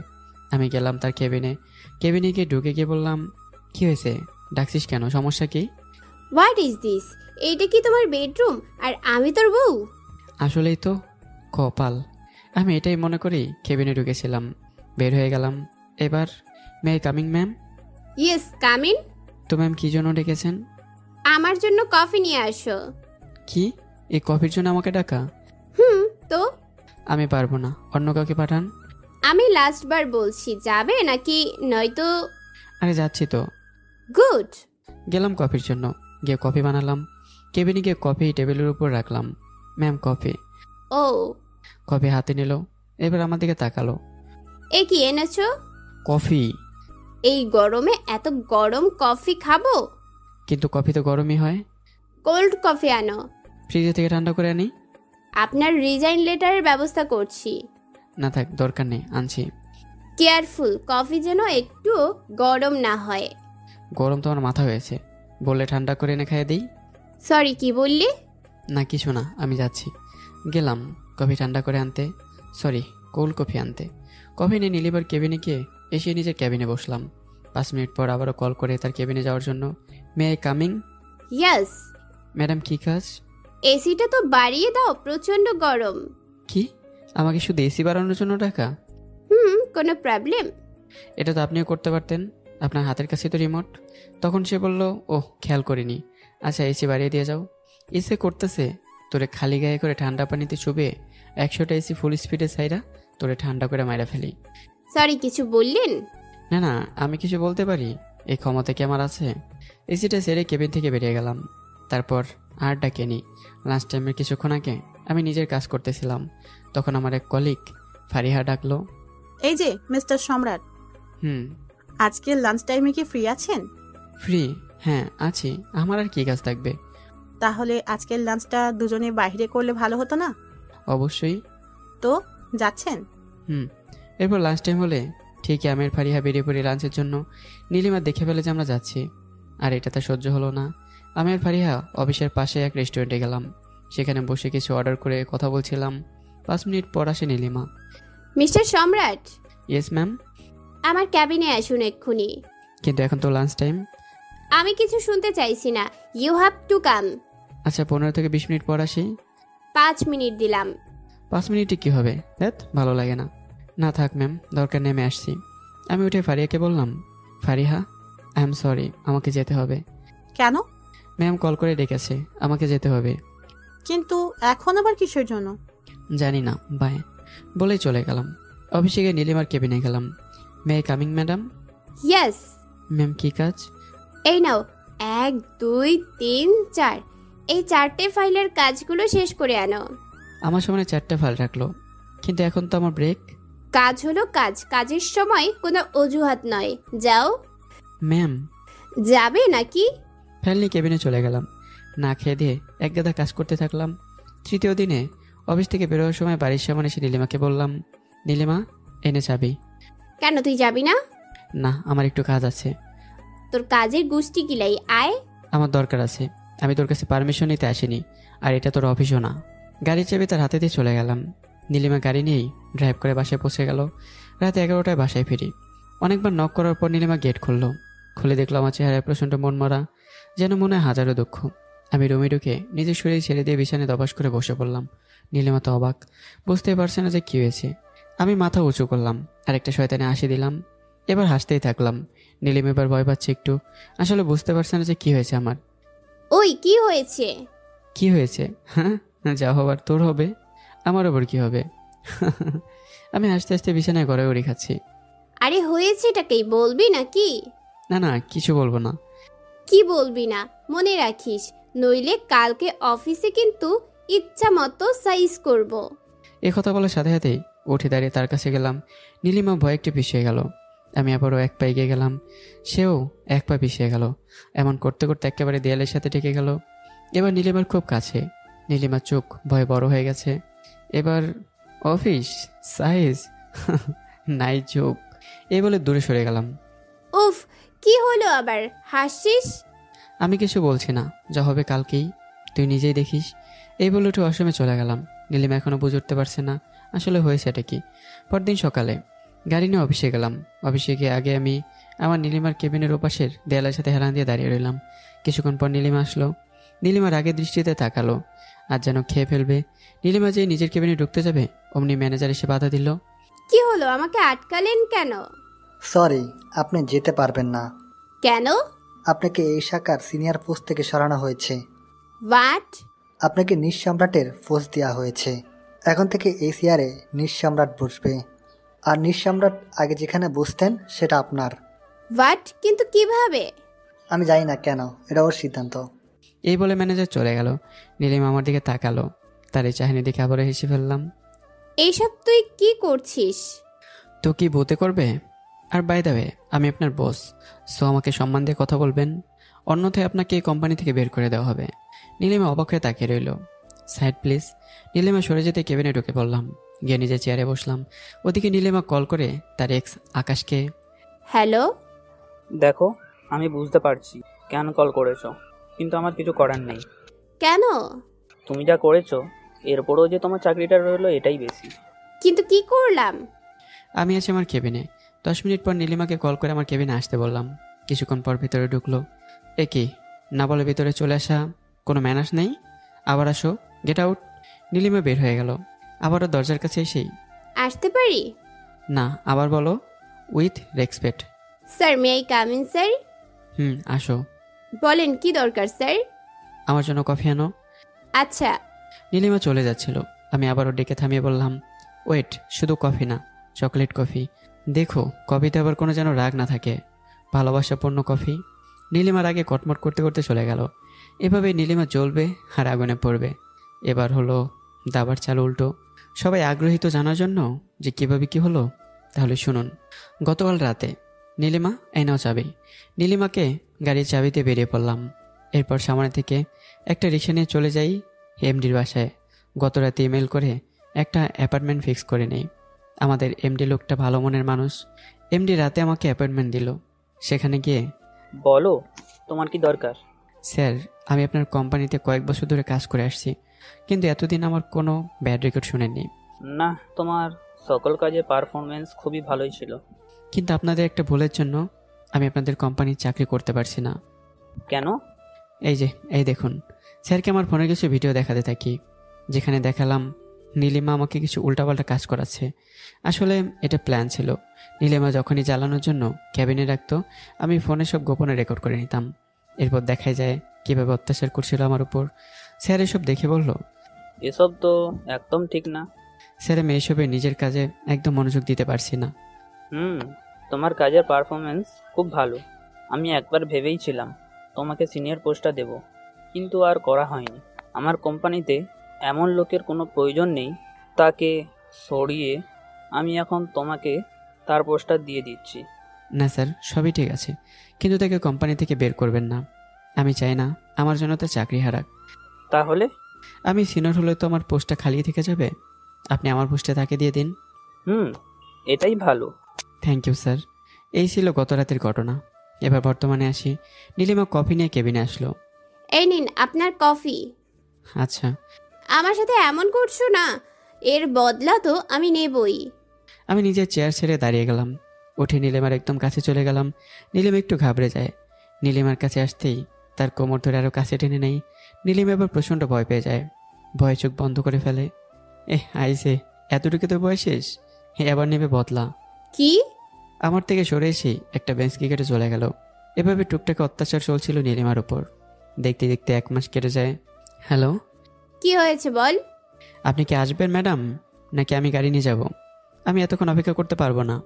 আমি গেলাম তার কেবিনে। কেবিনে গিয়ে ঢুকে গিয়ে বললাম, কি হয়েছে, ডাকছিস কেন, সমস্যা কি? What is this? এইটা কি তোমার বেডরুম আর আমি তোর বউ? আসলেই তো কপাল। আমি এটাই মনে করি কেবিনে ঢুকেছিলাম। বের হয়ে গেলাম। এবার may coming ma'am? Yes, come in. তো ম্যাম কী জন্য ডেকেছেন? আমার জন্য কফি নিয়ে আসো। কি, এই কফির জন্য আমাকে ডাকা? তো আমি পারবো না, অন্য কাউকে পাঠান। আমি লাস্ট বার বলছি, যাবে নাকি নয়তো? আরে যাচ্ছি তো। গুড। গেলাম কফির জন্য। গিয়ে কফি বানালাম। কেবিনে গিয়ে কফি টেবিলের উপর রাখলাম। Ma'am coffee. ও, কফি হাতে নিল। এবার আমার দিকে তাকালো। এ কি এনেছো? কফি। এই গরমে এত গরম কফি খাবো? কিন্তু কফি তো গরমই হয়। কোল্ড কফি আনো। ফ্রিজে থেকে ঠান্ডা করে আনি। আপনার রিজাইন লেটারের ব্যবস্থা করছি। না থাক, দরকার নেই, আনছি। কেয়ারফুল, কফি যেন একটু গরম না হয়। গরম তো আমার মাথা হয়েছে, বললে ঠান্ডা করে এনে খাইয়ে দিই। সরি, কি বললি? না কিছু না, আমি যাচ্ছি। গেলাম কফি ঠান্ডা করে আনতে, সরি কোল্ড কফি আনতে। কফি নিয়ে নীলিমার কেবিনে গিয়ে এসে নিজের ক্যাবিনে বসলাম। 5 মিনিট পর আবারও কল করে তার কেবিনে যাওয়ার জন্য। May I coming? Yes. Madam কী কাজ? এসিটা তো বাড়িয়ে দাও, প্রচন্ড গরম। কি, আমাকে শুধু এসি বাড়ানোর জন্য টাকা? কোনো প্রবলেম? এটা তো আপনিও করতে পারতেন, আপনার হাতের কাছে তো রিমোট। তখন সে বলল, ওহ খেয়াল করিনি, আচ্ছা এসি বাড়িয়ে দিয়ে যাও। এসে করতেছে তোরে খালি গায়ে করে ঠান্ডা পানিতে চুবে 100টা এসি ফুল স্পিডে সাইরা তোরে ঠান্ডা করে মাইরা ফেলি। সরি, কিছু বললেন? না না, আমি কিছু বলতে পারি, এই ক্ষমতা কি আমার আছে? এসিটা সেরে কেবিন থেকে বেরিয়ে গেলাম। তারপর আর ডাকেনি। লাঞ্চ টাইমের কিছুক্ষণ আগে আমি নিজের কাজ করতেছিলাম, তখন আমার এক কলিগ ফারিহা ডাকলো। এই যে মিস্টার সম্রাট, আজকে লাঞ্চ টাইমে কি ফ্রি আছেন? ফ্রি? হ্যাঁ আছি, আমার আর কি কাজ থাকবে? তাহলে আজকের লাঞ্চটা দুজনে বাইরে করলে ভালো হতো না? অবশ্যই। তো যাচ্ছেন? এরপর লাঞ্চ টাইম হলে ঠিকই আমের ফারিহা বেরিয়ে পড়ি লাঞ্চের জন্য। নীলিমা দেখে ফেলে যে আমরা যাচ্ছি, আর এটা তার সহ্য হলো না। আমের ফারিহা অফিসের পাশে এক রেস্টুরেন্টে গেলাম। সেখানে বসে কিছু অর্ডার করে কথা বলছিলাম। 5 মিনিট পর আসে নীলিমা। মিস্টার সম্রাট। Yes ma'am. আমার ক্যাবিনে আসুন এক্ষুনি। কিন্তু এখন তো লাঞ্চ টাইম। আমি কিছু শুনতে চাইছি না, ইউ হ্যাভ টু কাম। আচ্ছা 15 থেকে 20 মিনিট পর আসি। 5 মিনিট দিলাম। 5 মিনিটে কি হবে? দেখ ভালো লাগে না। না থাক ম্যাম, দরকার নেমে আসছি। আমি উঠে ফারিয়াকে বললাম, ফারিহা আই এম সরি, আমাকে যেতে হবে। কেন? ম্যাম কল করে ডেকেছে, আমাকে যেতে হবে। কিন্তু এখন আবার কিসের জন্য? জানি না, বাই বলেই চলে গেলাম। অফিসে গিয়ে নীলিমার কেবিনে গেলাম। মে I coming madam? Yes. Ma'am কি কাজ? এই নাও 1 2 3 4, এই 4টে ফাইলের কাজগুলো শেষ করে আনো। আমার সামনে 4টা ফাইল রাখলো, কিন্তু এখন তো আমার ব্রেক। কাজ হলো কাজ, কাজের সময় কোনো অজুহাত নয়। যাও। ম্যাম। যাবে নাকি? ফাইল নিয়ে কেবিনে চলে গেলাম। না খেয়ে দিয়ে এক গাদা কাজ করতে থাকলাম। তৃতীয় দিনে অফিস থেকে বেরোবার সময় বাড়ির সামনে এসে নীলিমাকে বললাম, নীলিমা এনে চাবি। কেন তুই যাবি না? না, আমার একটু কাজ আছে। তোর কাজের গুষ্টি কিলাই, আয়। আমার দরকার আছে, আমি তোর কাছে পারমিশন নিতে আসিনি, আর এটা তোর অফিসও না। গাড়ির চাবি তার হাতে দিয়ে চলে গেলাম। নীলিমা গাড়ি নিয়েই ড্রাইভ করে বাসায় পৌঁছে গেল। রাত 11টায় বাসায় ফিরি। অনেকবার নক করার পর নীলিমা গেট খুললো। খুলে দেখলো আমার চেহারায় প্রচণ্ড মনমরা, যেন মনে হয় হাজারো দুঃখ। আমি রুমে ঢুকে নিজের শরীর ছেড়ে দিয়ে বিছানায় দবাস করে বসে পড়লাম। নীলিমা তো অবাক, বুঝতেই পারছে না যে কী হয়েছে। আমি মাথা উঁচু করলাম আর একটা শয়তানে হাসি দিলাম। এবার হাসতেই থাকলাম। নীলিমা এবার ভয় পাচ্ছে একটু, আসলে বুঝতে পারছে না যে কী হয়েছে আমার। ওই কি হয়েছে? কি হয়েছে? হ্যাঁ, যা হবার তোর হবে, আমার আবার কি হবে? আমি হাসতে হাসতে বিছানায় গড়াগড়ি খাচ্ছি। আরে হয়েছেটাকেই বলবি নাকি? না না, কিছু বলবো না। কি বলবি না? মনে রাখিস, নইলে কালকে অফিসে কিন্তু ইচ্ছা মতো সাইজ করব। এ কথা বলার সাথে সাথেই উঠে দাঁড়িয়ে তার কাছে গেলাম। নীলিমা ভয় একটু পিছিয়ে গেল। আমি আবারও 1 পা এগিয়ে গেলাম, সেও 1 পা পিছিয়ে গেল। এমন করতে করতে একেবারে দেয়ালের সাথে ঠেকে গেল। এবার নীলিমার খুব কাছে। নীলিমার চোখ ভয়ে বড় হয়ে গেছে। এবার অফিস সাইজ নাই চোখ, এই বলে দূরে সরে গেলাম। উফ, কি হলো আবার? হাসিস? আমি কিছু বলছি না, যা হবে কালকেই, তুই নিজেই দেখিস। এই বলে উঠে ওয়াশরুমে চলে গেলাম। নীলিমা এখনও বুঝে উঠতে পারছে না আসলে হয়েছে এটা কি। পরদিন সকালে গাড়ি নিয়ে অফিসে গেলাম। অফিসে গিয়ে আগে আমি আমার নীলিমার কেবিনের ওপাশের দেয়ালের সাথে হেলান দিয়ে দাঁড়িয়ে রইলাম। কিছুক্ষণ পর নীলিমা আসলো। নীলিমার আগের দৃষ্টিতে তাকালো, আর যেন খেয়ে ফেলবে। নীলিমা যে নিজের কেবিনে ঢুকতে যাবে, অমনি ম্যানেজার এসে বাধা দিল। কি হলো, আমাকে আটকালেন কেন? সরি, আপনি যেতে পারবেন না। কেন? আপনাকে এই শাখার সিনিয়র পোস্ট থেকে সরানো হয়েছে। হোয়াট? আপনাকে নিঃসম্রাটের পোস্ট দেওয়া হয়েছে। এখন থেকে এই চেয়ারে নিঃসম্রাট বসবে, আর নিঃসম্রাট আগে যেখানে বসতেন সেটা আপনার। হোয়াট? কিন্তু কিভাবে? আমি জানি না কেন, এটা ওর সিদ্ধান্ত। এই বলে ম্যানেজার চলে গেল। নীলিমা আমার দিকে তাকালো, তার এই চাহনি দেখে আবারও হেসে ফেললাম। এইসব তুই কি করছিস? তো কি বলতে করবে? আর বাই দ্য ওয়ে, আমি আপনার বস, সো আমাকে সম্মান দিয়ে কথা বলবেন, অন্যথায় আপনাকে এই কোম্পানি থেকে বের করে দেওয়া হবে। নীলিমা অবাক হয়ে তাকিয়ে রইল। Side please. নীলিমা সরে যেতে কেবিনে ঢুকে পড়লাম। গিয়ে নিজের চেয়ারে বসলাম। ওদিকে নীলিমা কল করে তার এক্স আকাশকে। হ্যালো। দেখো, আমি বুঝতে পারছি কেন কল করেছো, কিন্তু আমার কিছু করার নেই। কেন? তুমি যা করেছো, এরপরও যে তোমার চাকরিটা রইলো এটাই বেশি। কিন্তু কি করলাম? আমি আছি আমার কেবিনে। 10 মিনিট পর নীলিমাকে কল করে আমার কেবিনে আসতে বললাম। কিছুক্ষণ পর ভিতরে ঢুকলো। এ কি, না বলে ভিতরে চলে আসা, কোনো ম্যানার্স নেই? আবার আসো, গেট আউট। নীলিমা বের হয়ে গেল। আবারও দরজার কাছে এসেই, আসতে পারি? না, আবার বলো, with respect. Sir, may I come in sir? আসো। বলেন কি দরকার স্যার? আমার জন্য কফি আনো। আচ্ছা। নীলিমা চলে যাচ্ছিল। আমি আবারও ডেকে থামিয়ে বললাম, ওয়েট, শুধু কফি না, চকলেট কফি। দেখো, কফিতে আবার কোনো যেন রাগ না থাকে, ভালোবাসাপূর্ণ কফি। নীলিমার আগে কটমট করতে করতে চলে গেল। এভাবে নীলিমা জ্বলবে আর আগুনে পড়বে। এবার হলো দাবার চাল উল্টো। সবাই আগ্রহী তো জানার জন্য যে কীভাবে কি হলো, তাহলে শুনুন। গতকাল রাতে নীলিমা এনাও চাবি। নীলিমাকে গাড়ির চাবিতে বেরিয়ে পড়লাম। এরপর সামনে থেকে একটা রিক্সা নিয়ে চলে যাই এমডির বাসায়। গত রাতে ইমেল করে একটা অ্যাপার্টমেন্ট ফিক্স করে নেই। আমাদের এমডি লোকটা ভালো মনের মানুষ। এমডি রাতে আমাকে অ্যাপয়েন্টমেন্ট দিল। সেখানে গিয়ে, বলো তোমার কি দরকার? স্যার, আমি আপনার কোম্পানিতে কয়েক বছর ধরে কাজ করে আসছি, কিন্তু এতদিন আমার কোনো ব্যাড রেকর্ড শুনেননি। না, তোমার সকল কাজে পারফরমেন্স খুবই ভালোই ছিল। কিন্তু আপনাদের একটা ভুলের জন্য আমি আপনাদের কোম্পানির চাকরি করতে পারছি না। কেন? এই দেখুন, স্যারকে আমার ফোনে কিছু ভিডিও দেখাতে থাকি, যেখানে দেখালাম নীলিমা আমাকে কিছু উল্টাপাল্টা কাজ করাচ্ছে। আসলে এটা প্ল্যান ছিল। নীলিমা যখনই জ্বালানোর জন্য ক্যাবিনে রাখতো, আমি ফোনে সব গোপনে রেকর্ড করে নিতাম। এরপর দেখা যায় কীভাবে অত্যাচার করছিল আমার উপর। স্যার এসব দেখে বলল, এসব তো একদম ঠিক না। স্যার আমি এসবে নিজের কাজে একদম মনোযোগ দিতে পারছি না। তোমার কাজের পারফরমেন্স খুব ভালো। আমি একবার ভেবেইছিলাম তোমাকে সিনিয়র পোস্টটা দেব, কিন্তু আর করা হয়নি। আমার কোম্পানিতে এমন লোকের কোনো প্রয়োজন নেই, তাকে সরিয়ে আমি এখন তোমাকে তার পোস্টটা দিয়ে দিচ্ছি। না স্যার, সবই ঠিক আছে, কিন্তু তাকে কোম্পানি থেকে বের করবেন না। আমি চাই না আমার জন্য তার চাকরি হারাক। তাহলে? আমি সিনিয়র হলে তো আমার পোস্টটা খালি থেকে যাবে। আপনি আমার পোস্টে তাকে দিয়ে দিন। এটাই ভালো। Thank you sir. এই ছিল গত রাতের ঘটনা। এবার বর্তমানে আসি। নীলিমা কফি নিয়ে কেবিনে আসলো। এই নিন আপনার কফি। আচ্ছা। আমার সাথে এমন করছো না, এর বদলা তো আমি নেবই। আমি নিজের চেয়ার ছেড়ে দাঁড়িয়ে গেলাম। উঠে নীলিমার একদম কাছে চলে গেলাম। নীলিমা একটু ঘাবড়ে যায়। নীলিমার কাছে আসতেই তার কোমর ধরে আরও কাছে টেনে নেই। নীলিমা এবার প্রচণ্ড ভয় পেয়ে যায়। ভয়ে চোখ বন্ধ করে ফেলে। আইসে, এতটুকু তো বয়স শেষ, এবার নেবে বদলা। কি? আমার থেকে সরে এসে একটা বেঞ্চ কেটে চলে গেল। এভাবে টুকটাক অত্যাচার চলছিল নীলিমার উপর। দেখতে দেখতে 1 মাস কেটে যায়। হ্যালো, কি হয়েছে বল? আপনি কি আসবেন ম্যাডাম, নাকি আমি গাড়ি নিয়ে যাব? আমি এতক্ষণ অপেক্ষা করতে পারবো না।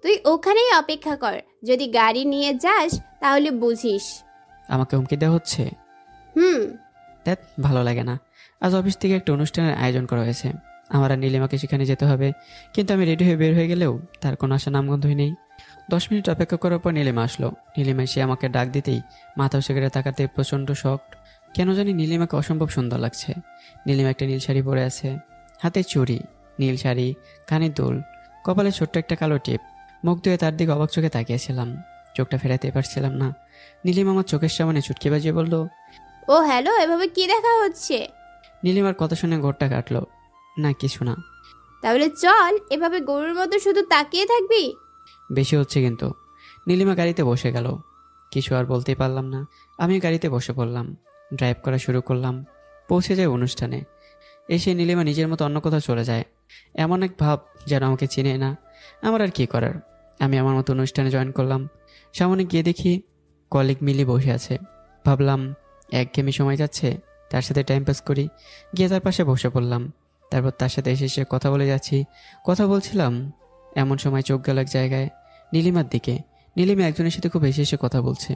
তুই ওখানেই অপেক্ষা কর, যদি গাড়ি নিয়ে যাস তাহলে বুঝিস। আমাকে হুমকি দেওয়া হচ্ছে? দেখ, ভালো লাগে না। আজ অফিস থেকে একটা অনুষ্ঠানের আয়োজন করা হয়েছে। আমার আর নীলিমাকে সেখানে যেতে হবে, কিন্তু আমি রেডি হয়ে বের হয়ে গেলেও তার কোনো আশা নামগন্ধই নেই। 10 মিনিট অপেক্ষা করার পর নীলিমা আসলো। নীলিমা এসে আমাকে ডাক দিতেই মাথা সেকেরে তাকাতে প্রচণ্ড শকড। কেন জানি নীলিমাকে অসম্ভব সুন্দর লাগছে। নীলিমা একটা নীল শাড়ি পরে আছে, হাতে চুড়ি, নীল শাড়ি, কানের দুল, কপালে ছোট্ট একটা কালো টিপ। মুখ ধুয়ে তার দিকে অবাক চোখে তাকিয়েছিলাম, চোখটা ফেরাতে পারছিলাম না। নীলিমা আমার চোখের সামনে চুটকি বাজিয়ে বলল, ও হ্যালো, এভাবে কি দেখা হচ্ছে? নীলিমার কথা শুনে ঘোরটা কাটলো। না, কিছু না। তাহলে চল, এভাবে গরুর মতো শুধু তাকিয়ে থাকবি? বেশি হচ্ছে কিন্তু। নীলিমা গাড়িতে বসে গেল। কিছু আর বলতেই পারলাম না। আমি গাড়িতে বসে পড়লাম, ড্রাইভ করা শুরু করলাম। পৌঁছে যায় অনুষ্ঠানে। এসে নীলিমা নিজের মতো অন্য কোথাও চলে যায়। এমন এক ভাব যেন আমাকে চিনে না। আমার আর কি করার, আমি আমার মতো অনুষ্ঠানে জয়েন করলাম। সামনে গিয়ে দেখি কলিগ মিলি বসে আছে। ভাবলাম একঘেয়েমি সময় যাচ্ছে, তার সাথে টাইম পাস করি। গিয়ে তার পাশে বসে পড়লাম। তারপর তার সাথে এসে কথা বলে যাচ্ছি। কথা বলছিলাম, এমন সময় চোখ গেল এক জায়গায়, নীলিমার দিকে। নীলিমা একজনের সাথে খুব এসে কথা বলছে,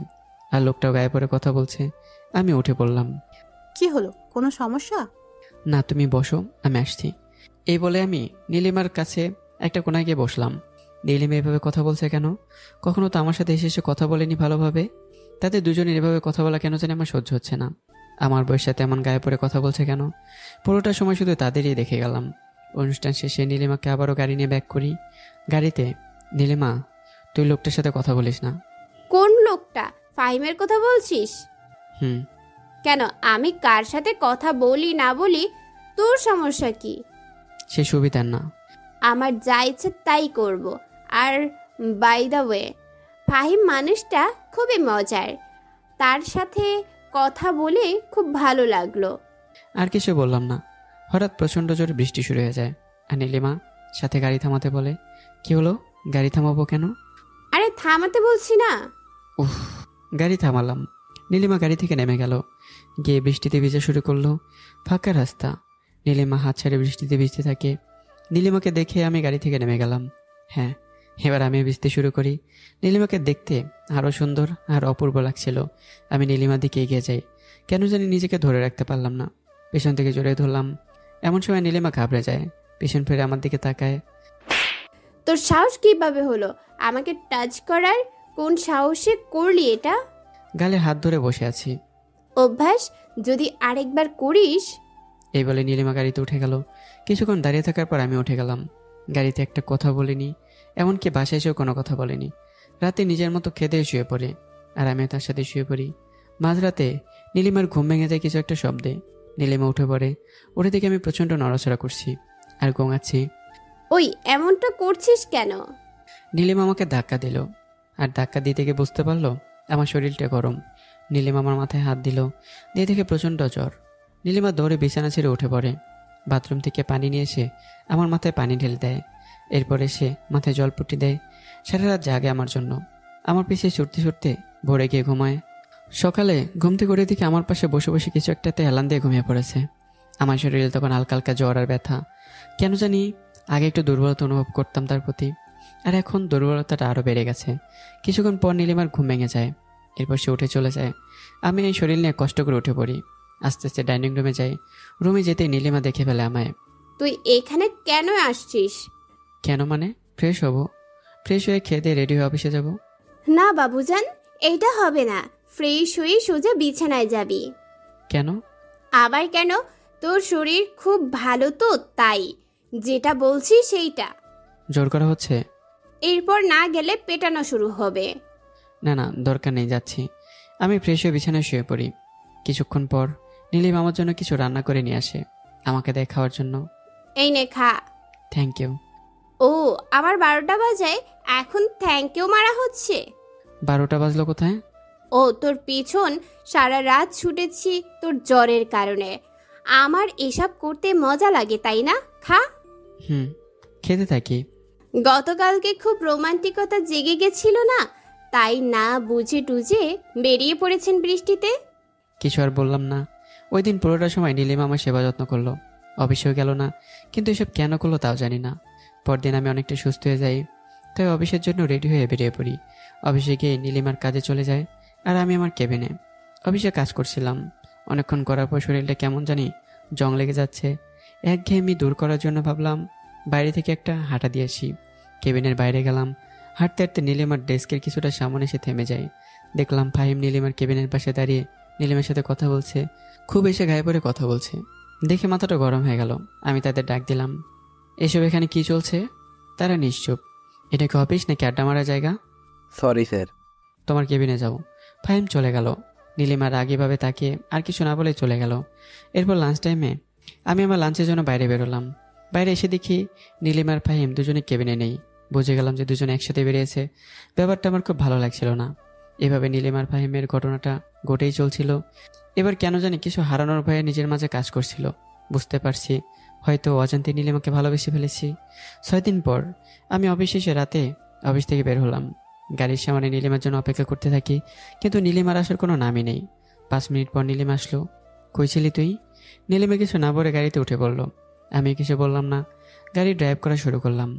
আর লোকটাও গায়ে পড়ে কথা বলছে। আমি উঠে পড়লাম। কি হলো, কোনো সমস্যা? না, তুমি বসো, আমি আসছি। এই বলে আমি নীলিমার কাছে একটা কোনায় গিয়ে বসলাম। নীলিমা এভাবে কথা বলছে কেন? কখনো তো আমার সাথে এসে কথা বলেনি ভালোভাবে। তাদের দুজনের এভাবে কথা বলা কেন জানি আমার সহ্য হচ্ছে না। আমার বয়সের সাথে এমন গায়ে পড়ে কথা বলছে কেন? পুরোটা সময় শুধু তাদেরই দেখে গেলাম। অনুষ্ঠান শেষে নীলিমাকে আবারও গাড়ি নিয়ে ব্যাক করি। গাড়িতে, নীলিমা, তুই লোকটার সাথে কথা বলিস না। কোন লোকটা? ফাহিমের কথা বলছিস? হুম। কেন, আমি কার সাথে কথা বলি না বলি তোর সমস্যা কি? সে সুবিধার না। আমার যা ইচ্ছে তাই করব। আর বাই দ্য ওয়ে, ফাহিম মানুষটা খুবই মজার, তার সাথে কথা বলে খুব ভালো লাগলো। আর কিছু বললাম না। হঠাৎ প্রচণ্ড জোরে বৃষ্টি শুরু হয়ে যায়, আর নীলিমা সাথে গাড়ি থামাতে বলে। কি হলো, গাড়ি থামাবো কেন? আরে থামাতে বলছি না। উফ, গাড়ি থামালাম। নীলিমা গাড়ি থেকে নেমে গেল, গিয়ে বৃষ্টিতে ভিজে শুরু করলো। ফাঁকা রাস্তা। নীলিমা হাত ছেড়ে বৃষ্টিতে ভিজতে থাকে। নীলিমাকে দেখে আমি গাড়ি থেকে নেমে গেলাম। হ্যাঁ, এবার আমি ভিজতে শুরু করি। নীলিমাকে দেখতে আরও সুন্দর আর অপূর্ব লাগছিল। আমি নীলিমার দিকে এগিয়ে যাই। কেন জানি নিজেকে ধরে রাখতে পারলাম না, পেছন থেকে জড়িয়ে ধরলাম। এমন সময় নীলিমা ঘাবড়ে যায়, পেছন ফিরে আমার দিকে তাকায়। তোর সাহস কিভাবে হলো আমাকে টাচ করার? কোন সাহসে করলি এটা? গালে হাত ধরে বসে আছি। অভ্যাস, যদি আরেকবার করিস। এই বলে নীলিমা গাড়িতে উঠে গেল। কিছুক্ষণ দাঁড়িয়ে থাকার পর আমি উঠে গেলাম। গাড়িতে একটা কথা বলিনি, এমনকি বাসায় এসেও কোনো কথা বলিনি। রাতে নিজের মতো খেতে শুয়ে পড়ে, আর আমিও তার সাথে শুয়ে পড়ি। মাঝরাতে নীলিমার ঘুম ভেঙে যায় কিছু একটা শব্দে। নীলিমা উঠে পড়ে। উঠে থেকে আমি প্রচণ্ড নড়াচড়া করছি আর গোঙাচ্ছি। ওই এমনটা করছিস কেন? নীলিমা আমাকে ধাক্কা দিল, আর ধাক্কা দিতে গিয়ে বুঝতে পারলো আমার শরীরটা গরম। নীলিমা আমার মাথায় হাত দিল, দিয়ে দেখে প্রচণ্ড জ্বর। নীলিমা দৌড়ে বিছানা ছেড়ে উঠে পড়ে, বাথরুম থেকে পানি নিয়ে এসে আমার মাথায় পানি ঢেলে দেয়। এরপরে সে মাথায় জলপট্টি দেয়। সারা রাত জাগে আমার জন্য, আমার পিছিয়ে ছুটতে ছুটতে ভোরে গিয়ে ঘুমায়। সকালে ঘুম থেকে উঠে দেখি আমার পাশে বসে বসে কিছু একটাতে হেলান দিয়ে ঘুমিয়ে পড়েছে। আমার শরীরে তখন হালকা হালকা জ্বর আর ব্যথা। কেন জানি আগে একটু দুর্বলতা অনুভব করতাম তার প্রতি, আর এখন দুর্বলতাটা আরও বেড়ে গেছে। কিছুক্ষণ পর নীলিমার ঘুম ভেঙে যায়, এরপর সে উঠে চলে যায়। আমি এই শরীর নিয়ে কষ্ট করে উঠে পড়ি, আস্তে আস্তে ডাইনিং রুমে যাই। রুমে যেতেই নীলিমা দেখে ফেলে আমায়। তুই এখানে কেন আসছিস? কেন মানে? ফ্রেশ হব, ফ্রেশ হয়ে খেয়ে দিয়ে রেডি হয়ে অফিসে যাব। না বাবুজান, এইটা হবে না। ফ্রেশ হয়ে সোজা বিছানায় যাবি। কেন? আবার কেন? তোর শরীর খুব ভালো তো, তাই। যেটা বলছি সেইটা। জোর করা হচ্ছে? এরপর না গেলে পেটানো শুরু হবে। না না, দরকার নেই, যাচ্ছি। আমি ফ্রেশ হয়ে বিছানায় শুয়ে পড়ি। কিছুক্ষণ পর নীলিমা আমার জন্য কিছু রান্না করে নিয়ে আসে, আমাকে দেয় খাওয়ার জন্য। এই নে খা। Thank you. ও, আমার 12টা বাজায় এখন থ্যাংক ইউ মারা হচ্ছে? 12টা বাজলো কোথায়? ও, তোর পিছন সারা রাত ছুটেছি তোর জ্বরের কারণে। আমার এসব করতে মজা লাগে, তাই না? খা। খেতে থাকি। গতকালকে খুব রোমান্টিকতা জেগে গেছিল না, তাই না বুঝে টুঝে বেরিয়ে পড়েছেন বৃষ্টিতে। কিছু আর বললাম না। ওই দিন পুরোটা সময় নীলিমা আমার সেবা যত্ন করলো, অফিসেও গেল না, কিন্তু এসব কেন করলো তাও জানি না। পরদিন আমি অনেকটা সুস্থ হয়ে যাই, তাই অফিসের জন্য রেডি হয়ে বেরিয়ে পড়ি। অফিসে গিয়ে নীলিমার কাজে চলে যায়, আর আমি আমার কেবিনে অফিসে কাজ করছিলাম। অনেকক্ষণ করার পর শরীরটা কেমন জানি জং লেগে যাচ্ছে। একঘেয়েমি দূর করার জন্য ভাবলাম বাইরে থেকে একটা হাঁটা দিয়ে আসি। কেবিনের বাইরে গেলাম, হাঁটতে হাঁটতে নীলিমার ডেস্কের কিছুটা সামনে এসে থেমে যায়। দেখলাম ফাহিম নীলিমার কেবিনের পাশে দাঁড়িয়ে নীলিমার সাথে কথা বলছে, খুব এসে গায়ে পড়ে কথা বলছে। দেখে মাথাটা গরম হয়ে গেল। আমি তাদের ডাক দিলাম, এসব এখানে কি চলছে? তারা নিশ্চুপ। এটা কি অফিস নাকি আড্ডা মারা জায়গা? Sorry sir. তোমার কেবিনে যাও। ফাহিম চলে গেল। নীলিমার আগেভাবে তাকিয়ে আর কিছু না বলে চলে গেল। এরপর লাঞ্চ টাইমে আমি আমার লাঞ্চের জন্য বাইরে বেরোলাম। বাইরে এসে দেখি নীলিমার ফাহিম দুজনে কেবিনে নেই। বুঝে গেলাম যে দুজনে একসাথে বেরিয়েছে। ব্যাপারটা আমার খুব ভালো লাগছিল না। এভাবে নীলিমার ফাহিমের ঘটনাটা ঘটেই চলছিল। এবার কেন জানি কিছু হারানোর ভয়ে নিজের মাঝে কাজ করছিল। বুঝতে পারছি হয়তো অজান্তে নীলিমাকে ভালোবেসে ফেলেছি। 6 দিন পর আমি অফিস শেষে রাতে অফিস থেকে বের হলাম। গাড়ির সামনে নীলিমার জন্য অপেক্ষা করতে থাকি, কিন্তু নীলিমার আসার কোনো নামই নেই। 5 মিনিট পর নীলিমা আসলো। কই ছিলি তুই? নীলিমা কিছু না বলে গাড়িতে উঠে পড়লো। আমি কিছু বললাম না, গাড়ি ড্রাইভ করা শুরু করলাম।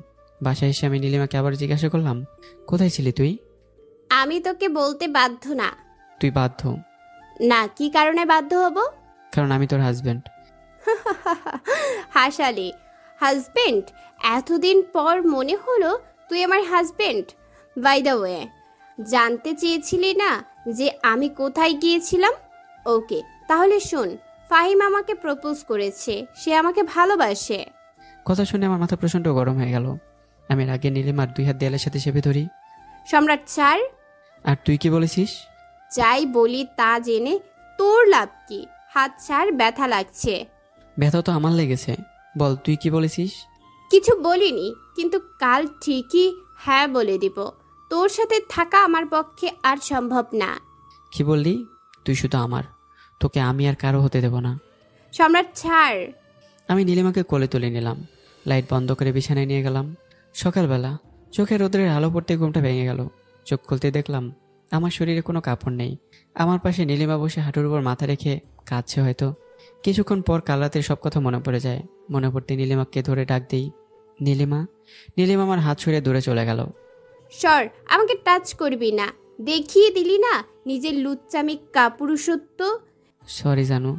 বাসায় এসে আমি নীলিমাকে আবার জিজ্ঞাসা করলাম, কোথায় ছিলি তুই? আমি তোকে বলতে বাধ্য না। তুই বাধ্য না, কি কারণে বাধ্য হব? কারণ আমি তোর হাজব্যান্ড। হাসালি। হাজবেন্ড? এতদিন পর মনে হলো তুই আমার হাজবেন্ড। বাই দ্য ওয়ে, জানতে চেয়েছিলি না যে আমি কোথায় গিয়েছিলাম? ওকে, তাহলে শোন, ফাহিম আমাকে প্রপোজ করেছে, সে আমাকে ভালোবাসে। কথা শুনে আমার মাথা প্রচণ্ড গরম হয়ে গেল। আমি রাগে নীলিমার 2 হাত দেয়ালের সাথে চেপে ধরি। সম্রাট স্যার। আর তুই কি বলেছিস? যাই বলি তা জেনে তোর লাভ কি? হাত ছাড়, ব্যথা লাগছে। ব্যথা তো আমার লেগেছে। বল তুই কি বলেছিস? কিছু বলিনি, কিন্তু কাল ঠিকই হ্যাঁ বলে দিব। তোর সাথে থাকা আমার পক্ষে আর সম্ভব না। কি বললি? তুই শুধু আমার, তোকে আমি আর কারো হতে দেব না। সম্রাট ছাড়। আমি নীলিমাকে কোলে তুলে নিলাম, লাইট বন্ধ করে বিছানায় নিয়ে গেলাম। সকালবেলা চোখে রোদের আলো পড়তে ঘুমটা ভেঙে গেল। চোখ খুলতে দেখলাম আমার শরীরে কোনো কাপড় নেই। আমার পাশে নীলিমা বসে হাঁটুর উপর মাথা রেখে কাঁদছে হয়তো। কিছুক্ষণ পর কাল রাতের সব কথা মনে পড়ে যায়। মনে পড়তে নীলিমাকে ধরে ডাক দিই, নীলিমা। নীলিমা আমার হাত ছুঁড়ে দূরে চলে গেল। সর, আমাকে টাচ করবি না। দেখিয়ে দিলি না নিজের লুচ্চামি কাপুরুষত্ব। সরি জানু।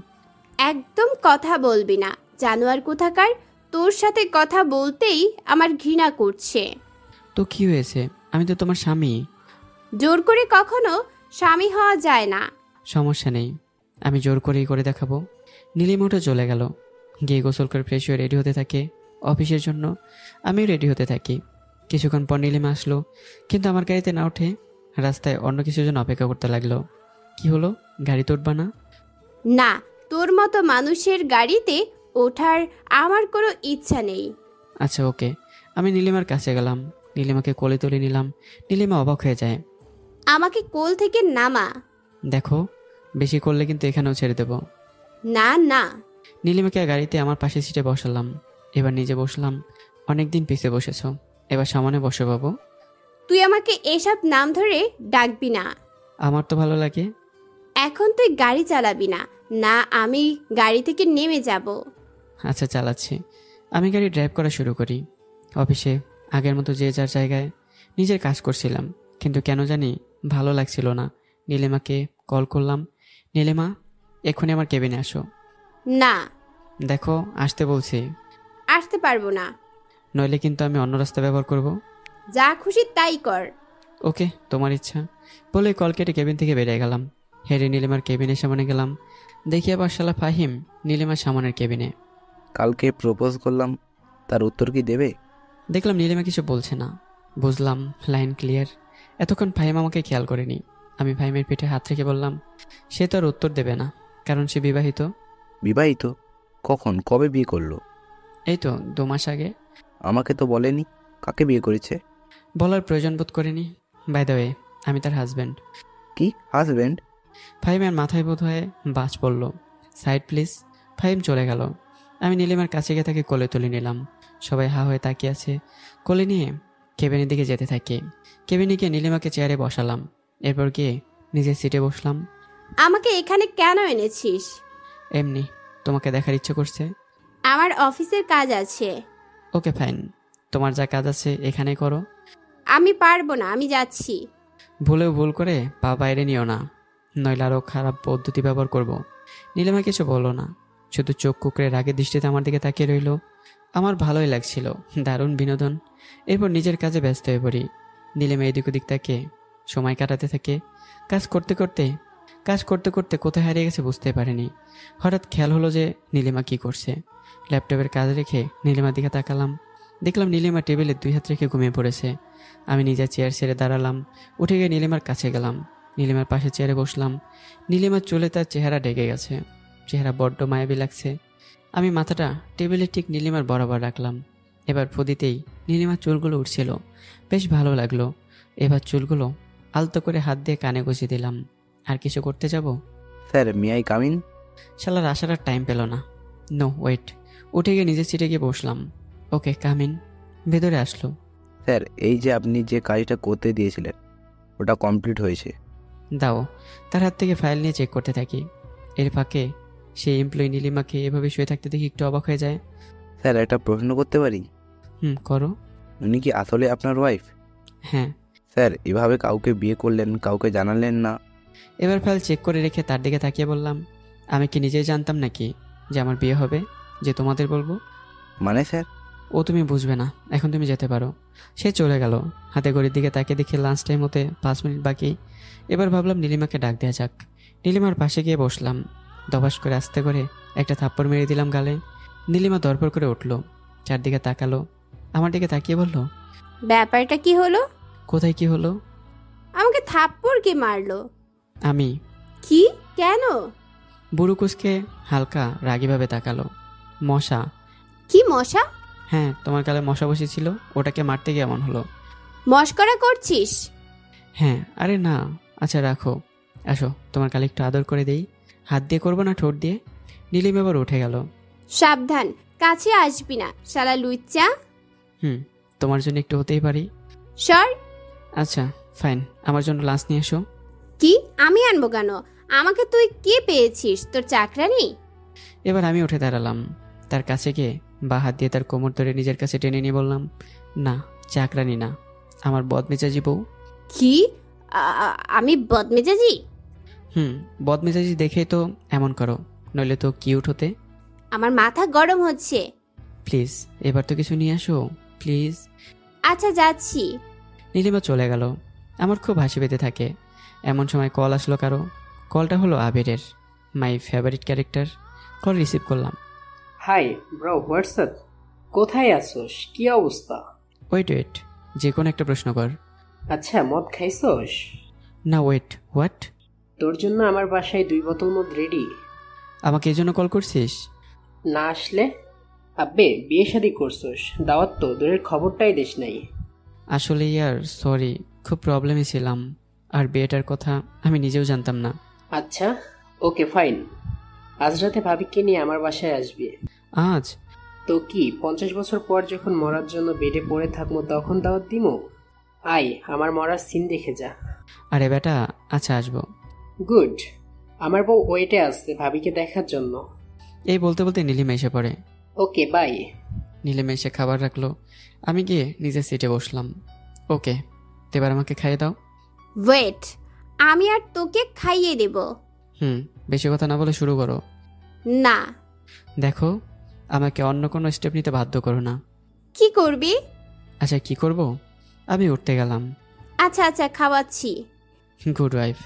একদম কথা বলবি না, জানোয়ার কোথাকার। তোর সাথে কথা বলতেই আমার ঘৃণা করছে। তো কি হয়েছে? আমি তো তোমার স্বামী। জোর করে কখনো স্বামী হওয়া যায় না। সমস্যা নেই, আমি জোর করেই করে দেখাবো। নীলিমা উঠে চলে গেল। গিয়ে গোসল করে ফ্রেশ হয়ে রেডি হতে থাকে অফিসের জন্য। আমিও রেডি হতে থাকি। কিছুক্ষণ পর নীলিমা আসলো, কিন্তু আমার গাড়িতে না উঠে রাস্তায় অন্য কিছুর জন্য অপেক্ষা করতে লাগলো। কি হলো, গাড়িতে উঠবা না? না, তোর মতো মানুষের গাড়িতে ওঠার আমার কোনো ইচ্ছা নেই। আচ্ছা ওকে। আমি নীলিমার কাছে গেলাম, নীলিমাকে কোলে তুলে নিলাম। নীলিমা অবাক হয়ে যায়। আমাকে কোল থেকে নামা। দেখো, বেশি করলে কিন্তু এখানেও ছেড়ে দেবো। না না। নীলিমাকে গাড়িতে আমার পাশে সিটে বসালাম। এবার নিজে বসলাম। অনেকদিন পিছে বসেছ, এবার সামনে বসো বাবু। তুই আমাকে এসব নাম ধরে ডাকবি না। আমার তো ভালো লাগে। এখন তুই গাড়ি চালাবি না, না আমি গাড়ি থেকে নেমে যাব। আচ্ছা, চালাচ্ছি। আমি গাড়ি ড্রাইভ করা শুরু করি। অফিসে আগের মতো যে যার জায়গায় নিজের কাজ করছিলাম, কিন্তু কেন জানি ভালো লাগছিল না। নীলিমাকে কল করলাম। নীলিমা, এক্ষুনি আমার কেবিনে আসো। না। দেখো, আসতে বলছি। আসতে পারবো না। নইলে কিন্তু আমি অন্য রাস্তা ব্যবহার করব। যা খুশি তাই কর। ওকে, তোমার ইচ্ছা। বলে কল কেটে কেবিন থেকে বেরিয়ে গেলাম। হেরে নীলিমার কেবিনের সামনে গেলাম। দেখি আবার শালা ফাহিম নীলিমার সামনের কেবিনে। কালকে প্রপোজ করলাম, তার উত্তর কি দেবে? দেখলাম নীলিমা কিছু বলছে না। বুঝলাম লাইন ক্লিয়ার। এতক্ষণ ফাহিম আমাকে খেয়াল করেনি। আমি ফাহিমের পিঠে হাত রেখে বললাম, সে তো আর উত্তর দেবে না, কারণ সে বিবাহিত। বিবাহিত? কখন, কবে বিয়ে করলো? এই তো 2 মাস আগে। আমাকে তো বলেনি কাকে বিয়ে করেছে। বলার প্রয়োজন বোধ করিনি। বাই দ্য ওয়ে, আমি তার হাজব্যান্ড। কি হাজব্যান্ড? ফাহিমের মাথায় বোধ হয় বাজ পড়ল। Side please. ফাহিম চলে গেল। আমি নীলিমার কাছে গিয়ে তাকে কোলে তুলে নিলাম। সবাই হা হয়ে তাকিয়ে আছে। কোলে নিয়ে কেবিনের দিকে যেতে থাকি। কেবিনে গিয়ে নীলিমাকে চেয়ারে বসালাম। এরপর গিয়ে নিজের সিটে বসলাম। আমাকে এখানে কেন এনেছিস? এমনি, তোমাকে দেখার ইচ্ছে করছে। আমার অফিসের কাজ আছে। ওকে ফাইন, তোমার যা কাজ আছে এখানে করো। আমি পারবো না, আমি যাচ্ছি। ভুলেও ভুল করে পা বাইরে নিও না, নইলে আরও খারাপ পদ্ধতি ব্যবহার করব। নীলিমা কিছু বললো না, শুধু চোখ কুকড়ে রাগের দৃষ্টিতে আমার দিকে তাকিয়ে রইল। আমার ভালোই লাগছিল, দারুণ বিনোদন। এরপর নিজের কাজে ব্যস্ত হয়ে পড়ি। নীলিমা এদিক ওদিক তাকে সময় কাটাতে থাকে। কাজ করতে করতে কোথায় হারিয়ে গেছে বুঝতে পারিনি। হঠাৎ খেয়াল হলো যে নীলিমা কি করছে। ল্যাপটপের কাজ রেখে নীলিমার দিকে তাকালাম। দেখলাম নীলিমা টেবিলে 2 হাত রেখে ঘুমিয়ে পড়েছে। আমি নিজের চেয়ার ছেড়ে দাঁড়ালাম। উঠে গিয়ে নীলিমার কাছে গেলাম। নীলিমার পাশে চেয়ারে বসলাম। নীলিমার চুলে তার চেহারা ঢেকে গেছে। চেহারা বড্ড মায়াবী লাগছে। আমি মাথাটা টেবিলে ঠিক নীলিমার বরাবর রাখলাম। এবার ফদিতেই নীলিমার চুলগুলো উঠছিল। বেশ ভালো লাগলো। এবার চুলগুলো আলতো করে হাত দিয়ে কানে গুঁজে দিলাম। আর কিছু করতে যাব? Sir, may I come in? শালার আসার আর টাইম পেল না। No wait. উঠে গিয়ে নিজের সিটে গিয়ে বসলাম। Okay, come in. ভেতরে আসলো। স্যার, এই যে আপনি যে কাজটা করতে দিয়েছিলেন ওটা কমপ্লিট হয়েছে। দাও। তার হাত থেকে ফাইল নিয়ে চেক করতে থাকি। এর ফাঁকে সেই এমপ্লয়ি নীলিমাকে এভাবে শুয়ে থাকতে দেখি একটু অবাক হয়ে যায়। স্যার, একটা প্রশ্ন করতে পারি? করো। উনি কি আসলে আপনার ওয়াইফ? হ্যাঁ। স্যার, এভাবে কাউকে বিয়ে করলেন, কাউকে জানালেন না? এবার ফাইল চেক করে রেখে তার দিকে তাকিয়ে বললাম, আমি কি নিজেই জানতাম নাকি যে আমার বিয়ে হবে, যে তোমাদের বলবো? মানে স্যার? ও তুমি বুঝবে না, এখন তুমি যেতে পারো। সে চলে গেল। হাতে ঘড়ির দিকে তাকিয়ে দেখি লাঞ্চ টাইম হতে 5 মিনিট বাকি। এবার ভাবলাম নীলিমাকে ডাক দেওয়া যাক। নীলিমার পাশে গিয়ে বসলাম। দবাস করে আস্তে করে একটা থাপ্পড় মেরে দিলাম গালে। নীলিমা দরপর করে উঠলো, চারদিকে তাকালো, আমার দিকে তাকিয়ে বলল, ব্যাপারটা কি হলো? কোথায় কি হলো? আমাকে থাপ্পড় কে মারলো? আমি। কি? কেন? বুড়ো কুসকে হালকা রাগীভাবে তাকালো। মশা। কি মশা? হ্যাঁ, তোমার গালে মশা বসেছিল, ওটাকে মারতে গিয়ে এমন হলো। মস্করা করছিস? হ্যাঁ। আরে না, আচ্ছা রাখো। আসো, তোমার গালে একটু আদর করে দেই। হাত দিয়ে করবো না ঠোঁট দিয়ে? নীলিম এবার উঠে গেল। সাবধান, কাছে আসবি না শালা লুচ্চা। তোমার জন্য একটু হতেই পারি। সর। আচ্ছা ফাইন, আমার জন্য লাঞ্চ নিয়ে এসো। কি? আমি আনবো কেন? আমাকে তুই কে পেয়েছিস, তোর চাকরানি? এবার আমি উঠে দাঁড়ালাম। তার কাছে গিয়ে বা হাত দিয়ে তার কোমর ধরে নিজের কাছে টেনে নিয়ে বললাম, না, চাকরানি না, আমার বদমেজাজি বউ। কি? আমি বদমেজাজি? বদমেজাজি দেখেই তো এমন করো, নইলে তো কিউট হতে। আমার মাথা গরম হচ্ছে। প্লিজ এবার তো কিছু নিয়ে আসো প্লিজ। আচ্ছা যাচ্ছি। নীলিমা চলে গেল। আমার খুব হাসি পেতে থাকে। এমন সময় কল আসলো কারো। কলটা হলো আবিরের, my favourite character. Call receive করলাম। হাই ব্রো, হোয়াটসঅ্যাপ, কোথায় আছোস, কি অবস্থা? ওয়েট, যে কোনো একটা প্রশ্ন কর। আচ্ছা, মদ খাইছোস? না ওয়েট, হোয়াট? তোর জন্য আমার বাসায় 2 বোতল মদ রেডি। আমাকে এই জন্য কল করছিস? না আসলে? আব্বে, বিয়ে শাদি করছোস, দাওয়াত তো দূরের খবরটাই দিস নাই। আসলে ইয়ার সরি, খুব প্রবলেমে ছিলাম। আর বিয়েটার কথা আমি নিজেও জানতাম না। আচ্ছা, ওকে ফাইন। আজ রাতে ভাবিকে নিয়ে আমার বাসায় আসবি। আজ? তো কি 50 বছর পর যখন মরার জন্য বেডে পড়ে থাকবো তখন দাওয়াত দিমো? আয়, আমার মরার সিন দেখে যা। আরে বেটা, আচ্ছা আসবো। গুড। আমার বউ ওয়েটে আসছে ভাবিকে দেখার জন্য। এই বলতে বলতে নীলিমা এসে পড়ে। Okay bye. নীলিমা এসে খাবার রাখলো। আমি গিয়ে নিজের সিটে বসলাম। ওকে, এবার আমাকে খাইয়ে দাও। ওয়েট, আমি আর তোকে খাইয়ে দেব। বেশি কথা না বলে শুরু করো। না। দেখো, আমাকে অন্য কোনো স্টেপ নিতে বাধ্য করো না। কি করবি? আচ্ছা, কি করব? আমি উঠতে গেলাম। আচ্ছা আচ্ছা, খাওয়াচ্ছি। Good wife.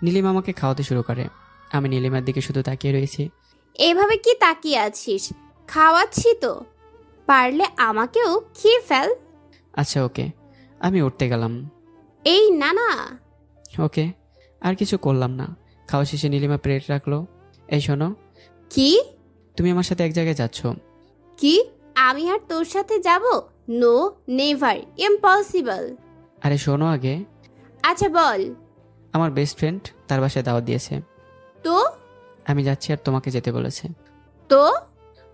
নীলিমা আমাকে খাওয়াতে শুরু করে। আমি নীলিমার দিকে শুধু তাকিয়ে রয়েছি। এভাবে কি তাকিয়ে আছিস? খাওয়াচ্ছি তো, পারলে আমাকেও খেয়ে ফেল। আচ্ছা ওকে, আমি উঠতে গেলাম। এই না না। ওকে, আর কিছু করলাম না। খাওয়া শেষে নীলিমা প্লেট রাখলো। এই শোনো। কি? তুমি আমার সাথে এক জায়গায় যাচ্ছ। কি? আমি আর তোর সাথে যাব? No, never, impossible. আরে শোনো আগে। আচ্ছা বল। আমার বেস্ট ফ্রেন্ড তার বাসায় দাওয়াত দিয়েছে। তো? আমি যাচ্ছি আর তোমাকে যেতে বলেছে। তো?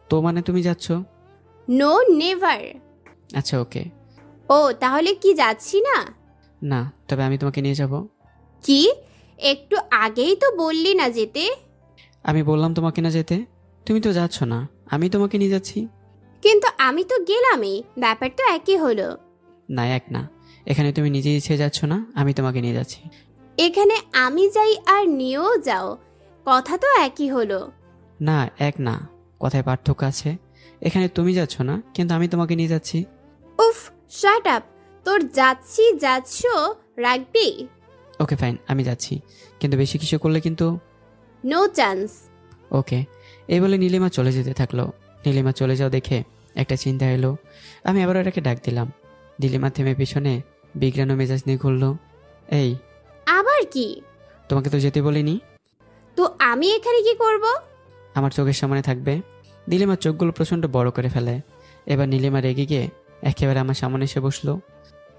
তো মানে তুমি যাচ্ছ? No, never. আচ্ছা ওকে। ও, তাহলে কি যাচ্ছি না? না, তবে আমি তোমাকে নিয়ে যাব। কি? একটু আগেই তো বললি না যেতে। আমি বললাম তোমাকে না যেতে, তুমি তো যাচ্ছ না, আমি তোমাকে নিয়ে যাচ্ছি। কিন্তু আমি তো গেলামই, ব্যাপার তো একই হলো। না, এক না। এখানে তুমি নিজে ইচ্ছে যাচ্ছ না, আমি তোমাকে নিয়ে যাচ্ছি। এখানে আমি যাই আর নিয়েও যাও, কথা তো একই হলো। না, এক না, কথায় পার্থক্য আছে। এখানে তুমি যাচ্ছ না, কিন্তু আমি তোমাকে নিয়ে যাচ্ছি। উফ, শাট আপ। তোর যাচ্ছি যাচ্ছ রাখবি? ওকে ফাইন, আমি যাচ্ছি, কিন্তু বেশি কিছু করলে কিন্তু। No chance. ওকে। এই বলে নীলিমা চলে যেতে থাকলো। নীলিমা চলে যাও দেখে একটা চিন্তা এলো। আমি আবার ওটাকে ডাক দিলাম। নীলিমা থেমে পিছনে বিজ্ঞান মেজাজ নিয়ে ঘুরলো। এই, আবার কি? তোমাকে তো যেতে বলিনি। তো আমি এখানে কি করব? আমার চোখের সামনে থাকবে। নীলিমার চোখগুলো প্রচণ্ড বড় করে ফেলে। এবার নীলিমা রেগে গিয়ে একেবারে আমার সামনে এসে বসলো।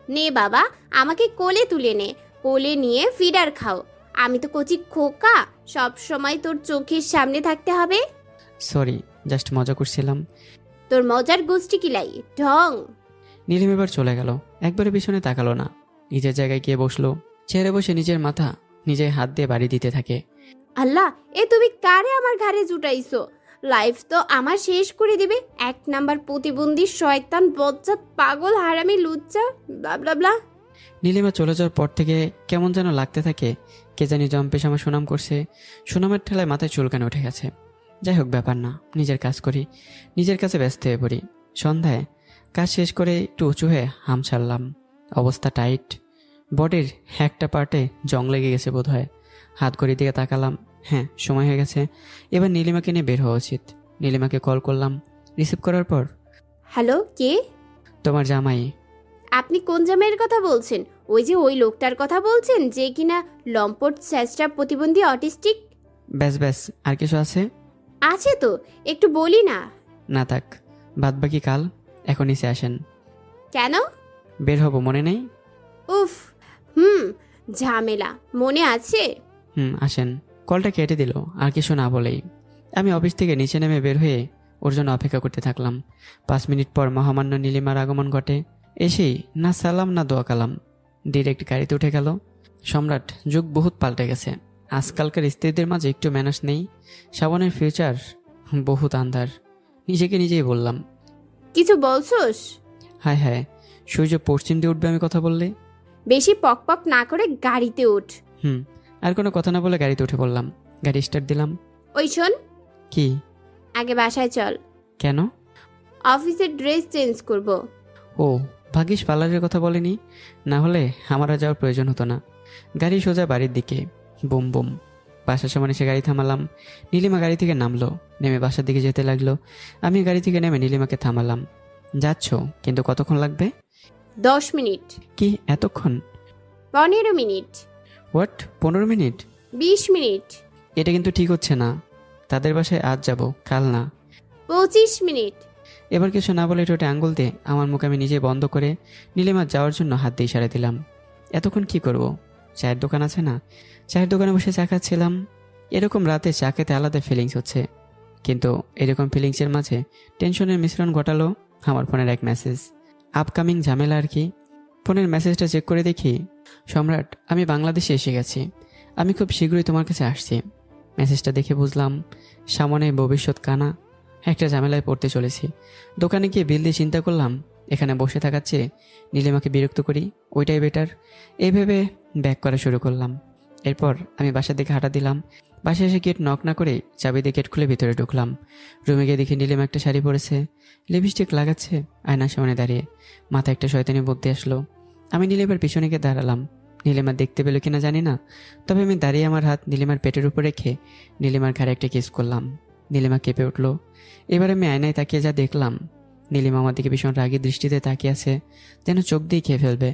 নে বাবা, আমাকে কোলে তুলে নে, কোলে নিয়ে ফিডার খাও। আমি তো কচি খোকা, সব সময় তোর চোখের সামনে থাকতে হবে। সরি, জাস্ট মজা করছিলাম। তোর মজার গোষ্ঠী কিলাই ঢং। নীলিমা এবার চলে গেল, একবারে পিছনে তাকালো না। নিজের জায়গায় গিয়ে বসলো। চেয়ারে বসে নিজের মাথা নিজে হাত দিয়ে বাড়ি দিতে থাকে। আল্লাহ, এ তুমি কারে আমার ঘাড়ে জুটাইছো? লাইফ তো আমার শেষ করে দিবে। 1 নাম্বার প্রতিবন্ধী, শয়তান, বজ্জাত, পাগল, হারামি, লুচ্চা, ব্লা ব্লা ব্লা। নীলিমা চলে যাওয়ার পর থেকে কেমন যেন লাগতে থাকে, কে জানি জম্পেশ আমার সুনাম করছে। সুনামের ঠেলায় মাথায় চুলকানে উঠে গেছে। যাই হোক, ব্যাপার না, নিজের কাজ করি, নিজের কাছে ব্যস্ত হয়ে পড়ি। সন্ধ্যায় কাজ শেষ করে একটু উঁচু হয়ে হাম ছাড়লাম। অবস্থা টাইট, বডির একটা পার্টে জং লেগে গেছে বোধ হয়। হাত ঘড়ির দিকে তাকালাম, হ্যাঁ সময় হয়ে গেছে, এবার নীলিমাকে নিয়ে বের হওয়া উচিত। নীলিমাকে কল করলাম। রিসিভ করার পর, হ্যালো, কে? তোমার জামাই। আপনি কোন জামাইয়ের কথা বলছেন? ওই যে ওই লোকটার কথা বলছেন যে কিনা লম্পট, স্যাস্টা, প্রতিবন্ধী, অটিস্টিক? ব্যাস ব্যাস, আর কিছু আছে? আছে তো, একটু বলি না। না থাক, বাদ বাকি কাল। এখন নিচে আসেন। কেন? বের হব, মনে নেই? উফ, ঝামেলা, মনে আছে? আসেন। কলটা কেটে দিল আর কিছু না বলেই। আমি অফিস থেকে নিচে নেমে বের হয়ে ওর জন্য অপেক্ষা করতে থাকলাম। 5 মিনিট পর মহামান্য নীলিমার আগমন ঘটে। এসেই না সালাম না দোয়া কালাম, ডিরেক্ট গাড়িতে উঠে গেল। সম্রাট, যুগ বহুত পাল্টে গেছে। আজকালকার স্ত্রীদের মাঝে একটু ম্যানার্স নেই। শ্রাবণের ফিউচার বহুত আন্ধার, নিজেকে নিজেই বললাম। কিছু বলছোস? হায় হায়, সূর্য পশ্চিম দিয়ে উঠবে আমি কথা বললে। বেশি পক পক না করে গাড়িতে উঠ। আর কোনো কথা না বলে গাড়িতে উঠে পড়লাম। গাড়ি স্টার্ট দিলাম। ওই শোন, কি? আগে বাসায় চল। কেন? অফিসের ড্রেস চেঞ্জ করব। ও, ভাগ্যিস পার্লারের কথা বলেনি, না হলে আমার আর যাওয়ার প্রয়োজন হতো না। গাড়ি সোজা বাড়ির দিকে। Boom boom. বাসার সামনে এসে গাড়ি থামালাম। নীলিমা গাড়ি থেকে নামলো, নেমে বাসার দিকে যেতে লাগলো। আমি গাড়ি থেকে নেমে নীলিমাকে থামালাম। যাচ্ছ, কিন্তু কতক্ষণ লাগবে? 10 মিনিট। কি এতক্ষণ? 15 মিনিট। What, 15 minute? 20 মিনিট। এটা কিন্তু ঠিক হচ্ছে না। তাদের বাসায় আজ যাব, কাল না। 25 মিনিট। এবার কিছু না বলে ঠোঁটে আঙ্গুল দিয়ে আমার মুখ আমি নিজে বন্ধ করে নীলিমার যাওয়ার জন্য হাত দিয়ে ইশারা দিলাম। এতক্ষণ কি করব? চায়ের দোকান আছে না, চায়ের দোকানে বসে চা খাচ্ছিলাম। এরকম রাতে চা খেতে আলাদা ফিলিংস হচ্ছে, কিন্তু এরকম ফিলিংসের মাঝে টেনশনের মিশ্রণ ঘটালো আমার ফোনের এক মেসেজ। আপকামিং ঝামেলা আর কি। ফোনের মেসেজটা চেক করে দেখি, সম্রাট, আমি বাংলাদেশে এসে গেছি, আমি খুব শীঘ্রই তোমার কাছে আসছি। মেসেজটা দেখে বুঝলাম সামনে ভবিষ্যৎ কানা একটা ঝামেলায় পড়তে চলেছি। দোকানে গিয়ে বিল দিয়ে চিন্তা করলাম, এখানে বসে থাকার চেয়ে নীলিমাকে বিরক্ত করি, ওইটাই বেটার। এই ভেবে ব্যাক করা শুরু করলাম। এরপর আমি বাসার দিকে হাঁটা দিলাম। বাসায় এসে গেট নক না করে চাবি দিয়ে গেট খুলে ভিতরে ঢুকলাম। রুমে গিয়ে দেখি নীলিমা একটা শাড়ি পরেছে, লিপস্টিক লাগাচ্ছে, আয়নার সামনে দাঁড়িয়ে। মাথায় একটা শয়তানি বুদ্ধি আসলো। আমি নীলিমার পিছনে গিয়ে দাঁড়ালাম। নীলিমা দেখতে পেল কিনা জানি না, তবে আমি দাঁড়িয়ে আমার হাত নীলিমার পেটের উপর রেখে নীলিমার ঘাড়ে একটা কিস করলাম। নীলিমা কেঁপে উঠল। এবার আমি আয়নায় তাকিয়ে যা দেখলাম, নীলিমা আমার দিকে ভীষণ রাগী দৃষ্টিতে তাকিয়ে আছে, যেন চোখ দিয়ে খেয়ে ফেলবে।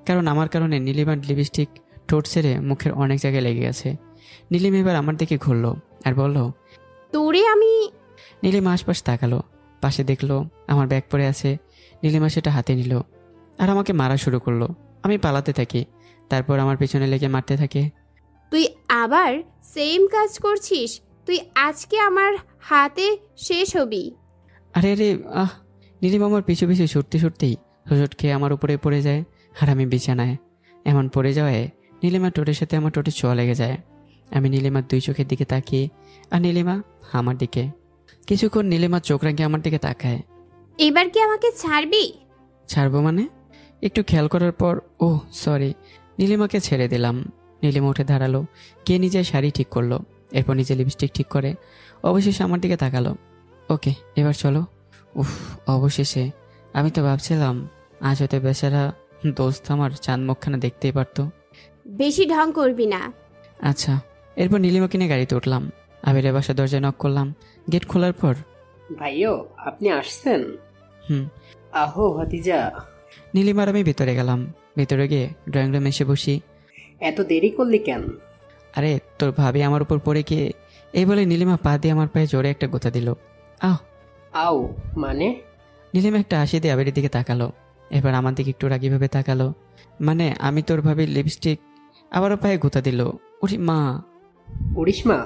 কারণ আমার কারণে নীলিমার লিপস্টিক ঠোঁট ছেড়ে মুখের অনেক জায়গায় লেগে গেছে। নীলিমা এবার আমার দিকে ঘুরল আর বলল, তোরে আমি। নীলিমা আশপাশ তাকালো, পাশে দেখলো আমার ব্যাগ পড়ে আছে। নীলিমা সেটা হাতে নিল আর আমাকে মারা শুরু করলো। আমি পালাতে থাকি, তারপর আমার পেছনে লেগে মারতে থাকে। তুই আবার সেম কাজ করছিস, তুই আজকে আমার হাতে শেষ হবি। আরে আরে আহ! নীলিমা আমার পিছু পিছু ছুটতে ছুটতেই হোঁচট খেয়ে আমার উপরে পড়ে যায় আর আমি বিছানায়। এমন পড়ে যাওয়ায় নীলিমার ঠোঁটের সাথে আমার ঠোঁটে ছোঁয়া লেগে যায়। আমি নীলিমার দুই চোখের দিকে তাকিয়ে, আর নীলিমা আমার দিকে। কিছুক্ষণ নীলিমার চোখ রাঙিয়ে আমার দিকে তাকায়। এবার কি আমাকে ছাড়বি? ছাড়বো মানে? একটু খেয়াল করার পর, ও সরি, নীলিমাকে ছেড়ে দিলাম। নীলিমা উঠে দাঁড়ালো, কে নিজের শাড়ি ঠিক করলো, এরপর নিজে লিপস্টিক ঠিক করে অবশেষে আমার দিকে তাকালো। ওকে, এবার চলো। উফ, অবশেষে। আমি তো ভাবছিলাম আজ হতে বেচারা দোস্ত আমার চাঁদ মুখখানা দেখতেই পারতো। বেশি ঢং করবি না। আচ্ছা। এরপর নীলিমাকে নিয়ে গাড়িতে উঠলাম। আবিরের বাসার দরজায় নক করলাম। গেট খোলার পর, ভাইও আপনি আসছেন? হুম। আহো ভাতিজা। নীলিমার আমি ভিতরে গেলাম। ভিতরে গিয়ে ড্রয়িং রুমে এসে বসি। এত দেরি করলি কেন? আরে তোর ভাবি আমার উপর পড়ে গিয়ে, এই বলে নীলিমা পা দিয়ে আমার পায়ে জোরে একটা গোতা দিল। আহ! আও মানে? নীলিমা একটা হাসি দিয়ে আবিরের দিকে তাকালো, এবার আমার দিকে একটু রাগিভাবে তাকালো। মানে আমি তোর ভাবির লিপস্টিক, আবারও পায়ে গোতা দিল। উঠি মা! উড়িষ্মা,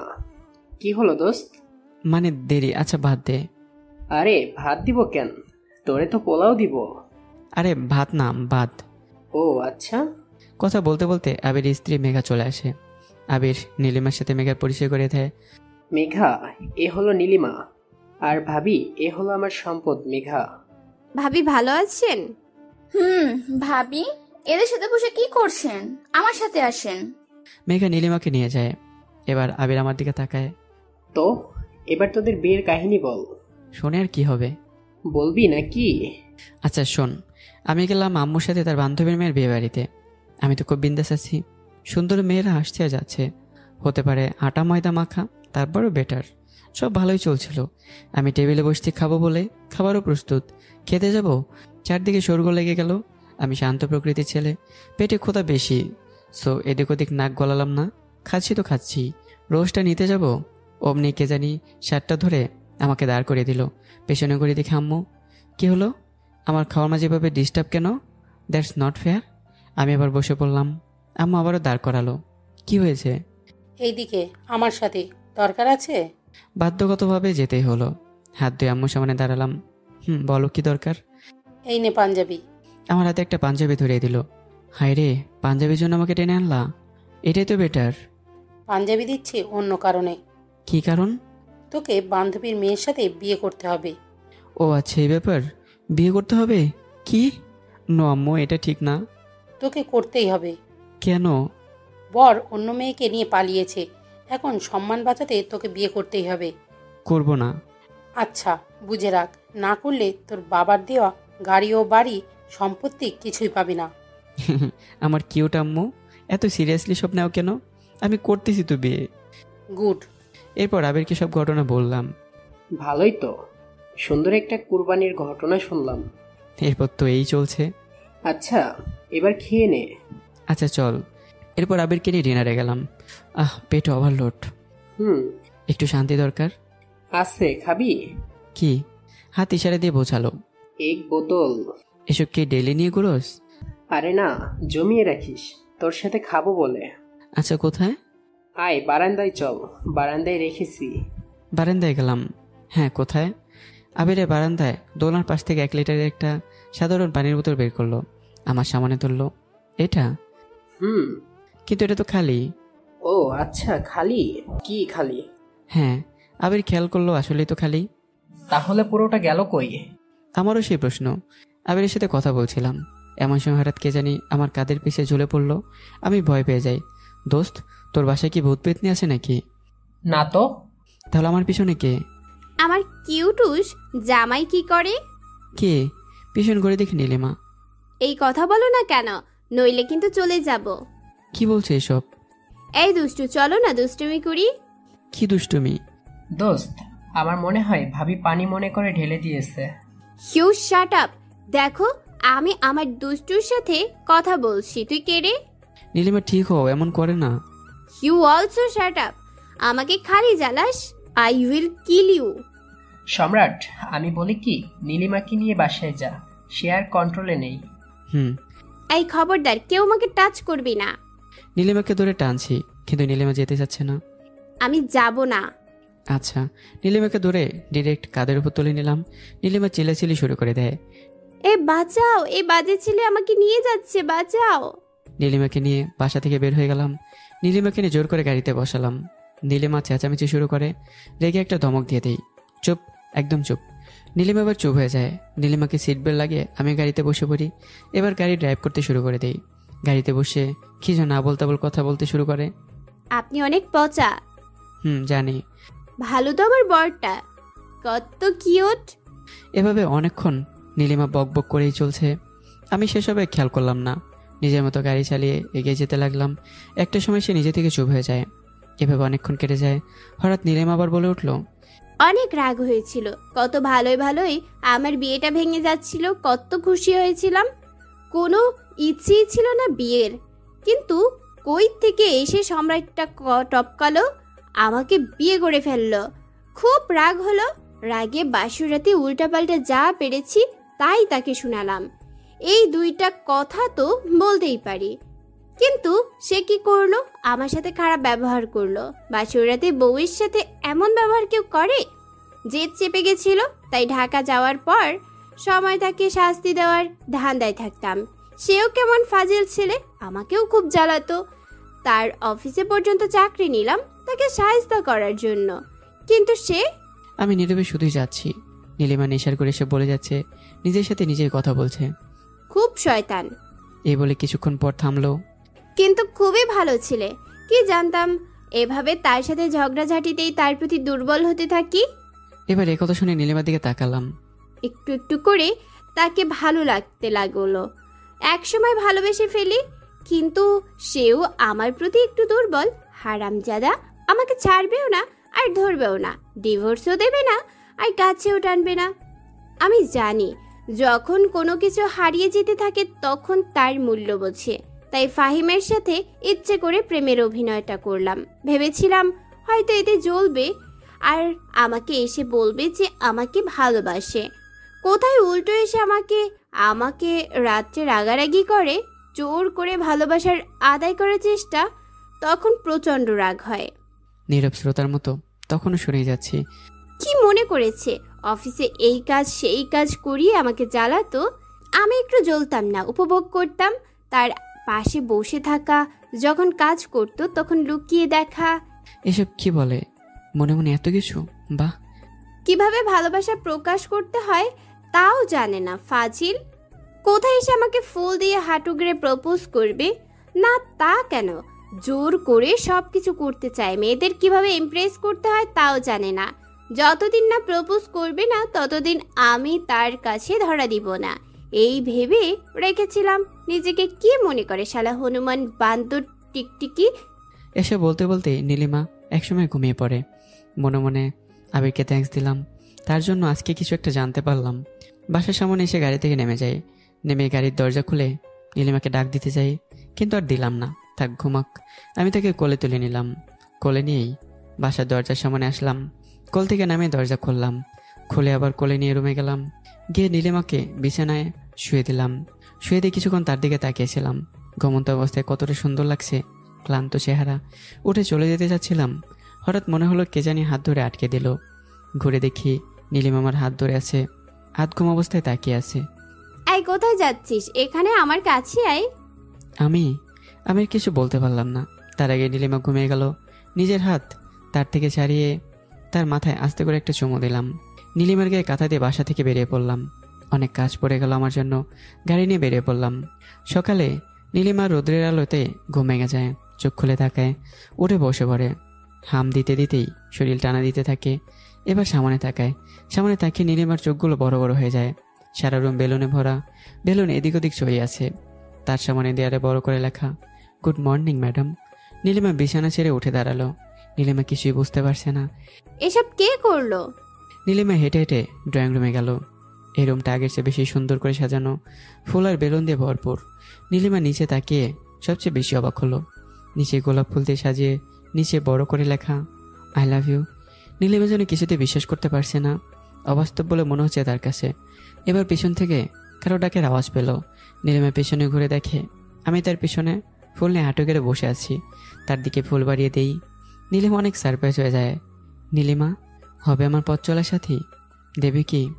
কি হলো দোস্ত? মানে দেরি, আচ্ছা ভাত দে। আরে ভাত দিব কেন, তোরে তো পোলাও দিব। আরে ভাত না, ভাত। ও আচ্ছা। কথা বলতে বলতে আবির স্ত্রী মেঘা চলে আসে। আবির নীলিমার সাথে মেঘার পরিচয় করে দেয়। মেঘা, এ হলো নীলিমা, আর ভাবি এ হলো আমার সম্পদ মেঘা। ভাবি ভালো আছেন? ভাবি এদের সাথে বসে কি করছেন? আমার সাথে আসেন। মেঘা নীলিমাকে নিয়ে যায়। এবার আবির আমার দিকে তাকায়। তো এবার তোদের বিয়ের কাহিনী বল। শোনে আর কি হবে? বলবি নাকি? আচ্ছা শোন, আমি গেলাম আম্মুর সাথে তার বান্ধবীর মেয়ের বিয়ে বাড়িতে। আমি তো খুব বিন্দাস আছি। সুন্দর মেয়েরা আসছে আর যাচ্ছে, হতে পারে আটা ময়দা মাখা, তারপরও বেটার। সব ভালোই চলছিল। আমি টেবিলে বসতে খাবো বলে খাবারও প্রস্তুত। খেতে যাব, চারদিকে শোরগোল লেগে গেল। আমি শান্ত প্রকৃতির ছেলে, পেটে ক্ষুধা বেশি, সো এদিক ওদিক নাক গলালাম না। খাচ্ছি তো খাচ্ছি। রোজটা নিতে যাব, অমনি কে জানি শার্টটা ধরে আমাকে দাঁড় করে দিল। পেছনে করে দেখে আম্মু। কি হলো? আমার খাওয়ার মাঝে এভাবে ডিস্টার্ব কেন? That's not fair. আমি আবার বসে পড়লাম। আম্মু আবারও দাঁড় করালো। কি হয়েছে? এইদিকে আমার সাথে দরকার আছে। বাধ্যগতভাবে যেতেই হলো। হাত ধুয়ে আম্মুর সামনে দাঁড়ালাম। বলো কি দরকার? এই নে পাঞ্জাবি। আমার হাতে একটা পাঞ্জাবি ধরিয়ে দিল। হায় রে, পাঞ্জাবির জন্য আমাকে টেনে আনলা? এটাই তো বেটার। পাঞ্জাবি দিচ্ছি অন্য কারণে। কি কারণ? তোকে বান্ধবীর মেয়ের সাথে বিয়ে করতে হবে। ও আচ্ছা, এই ব্যাপার। বিয়ে করতে হবে? কি? নো আম্মু, এটা ঠিক না। তোকে করতেই হবে। কেন? বর অন্য মেয়েকে নিয়ে পালিয়েছে, এখন সম্মান বাঁচাতে তোকে বিয়ে করতেই হবে। করব না। আচ্ছা বুঝে রাখ, না করলে তোর বাবার দেওয়া গাড়ি ও বাড়ি সম্পত্তি কিছুই পাবি না। আমার কিউট আম্মু, এত সিরিয়াসলি সব নাও কেন? আমি করতেছি তো বিয়ে। গুড। এরপর আবিরকে সব ঘটনা বললাম। ভালোই তো, সুন্দর একটা কুরবানির ঘটনা শুনলাম। এরপর তো এই চলছে। আচ্ছা এবার খেয়ে নে। আচ্ছা চল। এরপর আবিরকে নিয়ে ডিনারে গেলাম। পেট ওভারলোড। হুম, একটু শান্তি দরকার। আছে, খাবি? কি? হাত ইশারা দিয়ে বোঝালো। এক বোতল। এসব কি ডেলি নিয়ে ঘুরোস? আরে না, জমিয়ে রাখিস, তোর সাথে খাবো বলে। আচ্ছা, কোথায়? আয় বারান্দায় চল, বারান্দায় রেখেছি। বারান্দায় গেলাম। হ্যাঁ, কোথায়? আবিরে বারান্দায় দোলনার পাশ থেকে 1 লিটারের একটা সাধারণ পানির বোতল বের করলো, আমার সামনে ধরলো। এটা? কিন্তু এটা তো খালি। ও আচ্ছা, খালি? কি খালি? হ্যাঁ, আবির খেয়াল করলো আসলেই তো খালি। তাহলে পুরোটা গেল কই? আমারও সেই প্রশ্ন। আবিরের সাথে কথা বলছিলাম, এমন সময় হঠাৎ কে জানি আমার কাঁধের পিছে ঝুলে পড়লো। আমি ভয় পেয়ে যাই। দোস্ত, তোর বাসায় কি ভূত পেতনি আছে নাকি? না তো। তাহলে আমার পিছনে কে? আমার কিউটুস জামাই কি করে? কে? পিছন ঘুরে দেখি নীলিমা। এই কথা বলো না কেন, নইলে কিন্তু চলে যাব। কি বলছে এসব? এই দুষ্টু, চলো না দুষ্টুমি করি। কি দুষ্টুমি? দোস্ত, আমার মনে হয় ভাবি পানি মনে করে ঢেলে দিয়েছে। হিউ শাট আপ। দেখো, আমি আমার দুষ্টুর সাথে কথা বলছি, তুই কে রে? নীলিমা ঠিক হও, এমন করে না। You also shut up. আমাকে খালি জ্বালাস, I will kill you. Samrat, আমি বলি কি, নীলিমাকে নিয়ে বাসায় যা, সে আর কন্ট্রোলে নেই। এই খবরদার, কেউ আমাকে টাচ করবি না। নীলিমাকে ধরে টানছি, কিন্তু নীলিমা যেতে চাচ্ছে না। আমি যাব না। আচ্ছা, নীলিমাকে ধরে ডিরেক্ট কাঁধের উপর তুলে নিলাম। নীলিমা চিল্লাচিল্লি শুরু করে দেয়। এ বাঁচাও, এই বাজে ছেলে আমাকে নিয়ে যাচ্ছে, বাঁচাও। নীলিমাকে নিয়ে বাসা থেকে বের হয়ে গেলাম। নীলিমাকে নিয়ে জোর করে গাড়িতে বসালাম। নীলিমা চেঁচামেচি শুরু করে। রেগে একটা ধমক দিয়ে দেই, চুপ, একদম চুপ। নীলিমা এবার চুপ হয়ে যায়। নীলিমাকে সিট বেল্ট লাগিয়ে আমি গাড়িতে বসে পড়ি। এবার গাড়ি ড্রাইভ করতে শুরু করে দেই। গাড়িতে বসে কি যেন আবোল তাবোল কথা বলতে শুরু করে। আপনি অনেক পচা। জানি। ভালো তো আমার বরটা, কত কিউট। এভাবে অনেকক্ষণ নীলিমা বক বক করেই চলছে। আমি সেসবে খেয়াল করলাম না, নিজের মতো গাড়ি চালিয়ে এগিয়ে যেতে লাগলাম। একটা সময় সে নিজে থেকে চুপ হয়ে যায়। এভাবে অনেকক্ষণ কেটে যায়। হঠাৎ নীলিমা আবার বলে উঠল, অনেক রাগ হয়েছিল, কত ভালোই ভালোই আমার বিয়েটা ভেঙে যাচ্ছিল, কত খুশি হয়েছিলাম, কোনো ইচ্ছেই ছিল না বিয়ের, কিন্তু কই থেকে এসে সম্রাটটা টপকালো, আমাকে বিয়ে করে ফেললো। খুব রাগ হলো। রাগে বাসুরাতে উল্টাপাল্টা যা পেরেছি তাই তাকে শোনালাম। এই 2টা কথা তো বলতেই পারি, কিন্তু সে কি করলো, আমার সাথে খারাপ ব্যবহার করলো। বাসুরাতে বউয়ের সাথে এমন ব্যবহার কেউ করে? জেদ চেপে গেছিল, তাই ঢাকা যাওয়ার পর সময় তাকে শাস্তি দেওয়ার ধান্দায় থাকতাম। সেও কেমন ফাজিল ছেলে, আমাকেও খুব জ্বালাতো। তার অফিসে পর্যন্ত চাকরি নিলাম তাকে সাহায্য করার জন্য, কিন্তু সে। আমি নীরবে শুধুই যাচ্ছি। নীলিমা নেশার করে সে বলে যাচ্ছে, নিজের সাথে নিজেই কথা বলছে। খুব শয়তান। এই বলে কিছুক্ষণ পর থামলো। কিন্তু খুবই ভালো ছেলে, কি জানতাম এভাবে তার সাথে ঝগড়াঝাটিতেই তার প্রতি দুর্বল হতে থাকি। এবার একথা শুনে নীলিমার দিকে তাকালাম। একটু একটু করে তাকে ভালো লাগতে লাগলো। একসময় ভালোবেসে ফেলি, কিন্তু সেও আমার প্রতি একটু দুর্বল। হারামজাদা, আমাকে ছাড়বেও না আর ধরবেও না, ডিভোর্সও দেবে না আর কাছেও টানবে না। আমি জানি যখন কোনো কিছু হারিয়ে যেতে থাকে তখন তার মূল্য বোঝে। তাই ফাহিমের সাথে ইচ্ছে করে প্রেমের অভিনয়টা করলাম। ভেবেছিলাম হয়তো এতে জ্বলবে আর আমাকে এসে বলবে যে আমাকে ভালোবাসে। কোথায় উল্টো এসে আমাকে রাত্রে রাগারাগি করে, জোর করে ভালোবাসার আদায় করার চেষ্টা। তখন প্রচন্ড রাগ হয়। নীরব শ্রোতার মতো তখনও শুনে যাচ্ছি। কি মনে করেছে অফিসে এই কাজ সেই কাজ করিয়ে আমাকে জ্বালাতো? আমি একটু জ্বলতাম না, উপভোগ করতাম। তার পাশে বসে থাকা, যখন কাজ করতো তখন লুকিয়ে দেখা। এসব কি বলে? মনে মনে এত কিছু? বাহ! কিভাবে ভালোবাসা প্রকাশ করতে হয় তাও জানে না ফাজিল। কোথায় এসে আমাকে ফুল দিয়ে হাঁটু গেড়ে প্রপোজ করবে? না তা কেন, জোর করে সবকিছু করতে চায়। মেয়েদের কিভাবে ইমপ্রেস করতে হয় তাও জানে না। যতদিন না প্রপোজ করবে না ততদিন আমি তার কাছে ধরা দিব না, এই ভেবে রেখেছিলাম। নিজেকে কি মনে করে শালা হনুমান বান্দর টিকটিকি। এসে বলতে বলতে নীলিমা একসময় ঘুমিয়ে পড়ে। মনে মনে আবিরকে থ্যাঙ্কস দিলাম, তার জন্য আজকে কিছু একটা জানতে পারলাম। বাসার সামনে এসে গাড়ি থেকে নেমে যাই। নেমে গাড়ির দরজা খুলে নীলিমাকে ডাক দিতে যাই, কিন্তু আর দিলাম না, থাক ঘুমাক। আমি তাকে কোলে তুলে নিলাম। কোলে নিয়েই বাসার দরজার সামনে আসলাম। কোল থেকে নামে দরজা খুললাম। খুলে আবার কোলে নিয়ে রুমে গেলাম। গিয়ে নীলিমাকে বিছানায় শুয়ে দিলাম। শুয়ে দিয়ে কিছুক্ষণ তার দিকে তাকিয়েছিলাম। ঘুমন্ত অবস্থায় কতটা সুন্দর লাগছে, ক্লান্ত চেহারা। উঠে চলে যেতে যাচ্ছিলাম, হঠাৎ মনে হলো কে জানি হাত ধরে আটকে দিল। ঘুরে দেখি নীলিমা আমার হাত ধরে আছে, হাত ঘুম অবস্থায় তাকিয়ে আছে। এই কোথায় যাচ্ছিস? এখানে আমার কাছে আয়। আমি আর কিছু বলতে পারলাম না। তার আগে নীলিমা ঘুমিয়ে গেল। নিজের হাত তার থেকে ছাড়িয়ে তার মাথায় আস্তে করে একটা চুমু দিলাম। নীলিমার গায়ে কাঁথা দিয়ে বাসা থেকে বেরিয়ে পড়লাম। অনেক কাজ পড়ে গেল আমার জন্য, গাড়ি নিয়ে বেরিয়ে পড়লাম। সকালে নীলিমা রোদ্রের আলোতে ঘুম ভেঙে যায়, চোখ খুলে তাকায়, উঠে বসে পড়ে। হাম দিতে দিতেই শরীর টানা দিতে থাকে। এবার সামনে তাকায়, সামনে তাকিয়ে নীলিমার চোখগুলো বড় বড় হয়ে যায়। সারা রুম বেলুনে ভরা, বেলুন এদিক ওদিক ছড়িয়ে আছে। তার সামনে দেয়ালে বড় করে লেখা, গুড মর্নিং ম্যাডাম। নীলিমা বিছানা ছেড়ে উঠে দাঁড়ালো। নীলিমা কিছুই বুঝতে পারছে না। এসব কে করলো? নীলিমা হেঁটে হেঁটে ড্রয়িং রুমে গেল। এই রুমটা আগের চেয়ে বেশি সুন্দর করে সাজানো, ফুল আর বেলুন দিয়ে ভরপুর। নীলিমা নিচে তাকিয়ে সবচেয়ে বেশি অবাক হলো। নিচে গোলাপ ফুল দিয়ে সাজিয়ে, নিচে বড় করে লেখা, আই লাভ ইউ। নীলিমা যেন কিছুতে বিশ্বাস করতে পারছে না, অবাস্তব বলে মনে হচ্ছে তার কাছে। এবার পিছন থেকে কারো ডাকের আওয়াজ পেল। নীলিমা পেছনে ঘুরে দেখে আমি তার পিছনে ফুল নিয়ে হাঁটু গেড়ে বসে আছি। তার দিকে ফুল বাড়িয়ে দেই। নীলিমা অনেক সারপ্রাইজ হয়ে যায়। নীলিমা হবে আমার পথ চলার সাথী? দেবে কি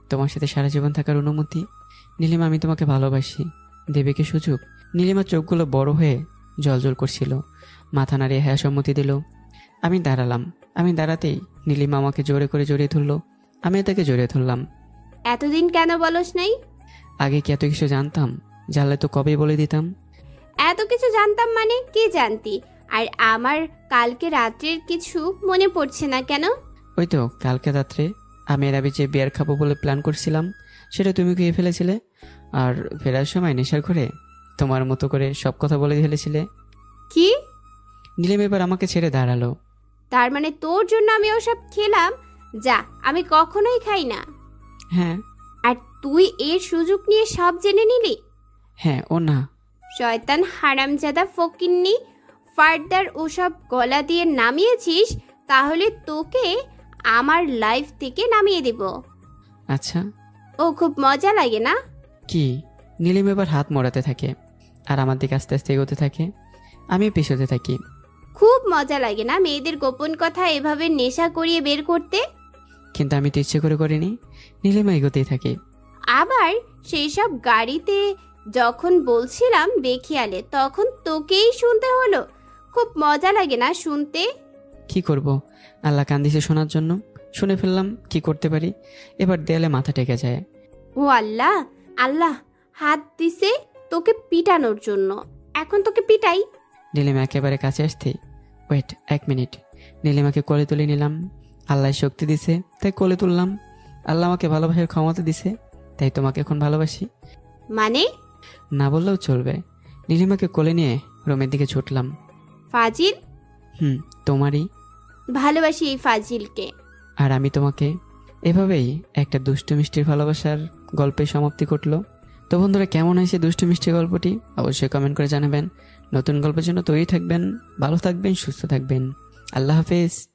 তোমার সাথে সারা জীবন থাকার অনুমতি? নীলিমা আমি তোমাকে ভালোবাসি, দেবে কি সুযোগ? নীলিমার চোখগুলো বড় হয়ে জলজল করছিল। মাথা নাড়িয়ে হ্যাঁ সম্মতি দিল। আমি দাঁড়ালাম। আমি দাঁড়াতেই নীলিমা আমাকে জোরে করে জড়িয়ে ধরলো। আমি তাকে জড়িয়ে ধরলাম। এতদিন কেন বলস নাই? আগে কি এত কিছু জানতাম? জানলে তো কবেই বলে দিতাম। এত কিছু জানতাম মানে কি জানতি? আর আমার কালকে রাত্রের কিছু মনে পড়ছে না কেন? ওই তো কালকে রাত্রে আমি এর আগে যে বিয়ার খাবো বলে প্ল্যান করছিলাম, সেটা তুমি খেয়ে ফেলেছিলে। আর ফেরার সময় নেশার ঘরে তোমার মতো করে সব কথা বলে ফেলেছিলে। কি? নীলিমা এবার আমাকে ছেড়ে দাঁড়ালো। তার মানে তোর জন্য আমি ওসব খেলাম? যা, আমি কখনোই খাই না। হ্যাঁ। আর তুই এর সুযোগ নিয়ে সব জেনে নিলি? হ্যাঁ। ও না। শয়তান হারামজাদা ফকিন্নি, ফার্দার ওসব গলা দিয়ে নামিয়েছিস তাহলে তোকে আমার লাইফ থেকে নামিয়ে দেব। আচ্ছা। ও খুব মজা লাগে না? কি? নীলিমা এবার হাত মোড়াতে থাকে আর আমার দিকে আস্তে আস্তে এগোতে থাকে। আমি পিছোতে থাকি। খুব মজা লাগে না মেয়েদের গোপন কথা এভাবে নেশা করিয়ে বের করতে? কিন্তু আমি তো ইচ্ছে করে করিনি। নীলিমা এগোতেই থাকে। আবার সেই সব গাড়িতে যখন বলছিলাম বেখিয়ালে, তখন তোকেই শুনতে হলো। খুব মজা লাগে না শুনতে? কি করব, আল্লাহ কান্দিছে শোনার জন্য। শুনে ফেললাম, কি করতে পারি। এবার দেয়ালে মাথা টেকে যায়। ও আল্লাহ, আল্লাহ হাত দিছে তোকে পিটানোর জন্য, এখন তোকে পিটাই। নীলিমা একেবারে কাছে আসতে, ওয়েট 1 মিনিট। নীলিমাকে কোলে তুলে নিলাম। আল্লাহ শক্তি দিছে তাই কোলে তুললাম। আল্লাহ আমাকে ভালোবাসার ক্ষমতা দিছে তাই তোমাকে এখন ভালোবাসি। মানে? না বললেও চলবে। নীলিমাকে কোলে নিয়ে রুমের দিকে ছুটলাম। ফাজিল। তোমারই। ভালোবাসি এই ফাজিলকে। আর আমি তোমাকে। এভাবেই একটা দুষ্টু মিষ্টির ভালোবাসার গল্পের সমাপ্তি ঘটলো। তো বন্ধুরা, কেমন হয়েছে দুষ্টু মিষ্টি গল্পটি অবশ্যই কমেন্ট করে জানাবেন। নতুন গল্পের জন্য তৈরি থাকবেন। ভালো থাকবেন, সুস্থ থাকবেন। আল্লাহ হাফেজ।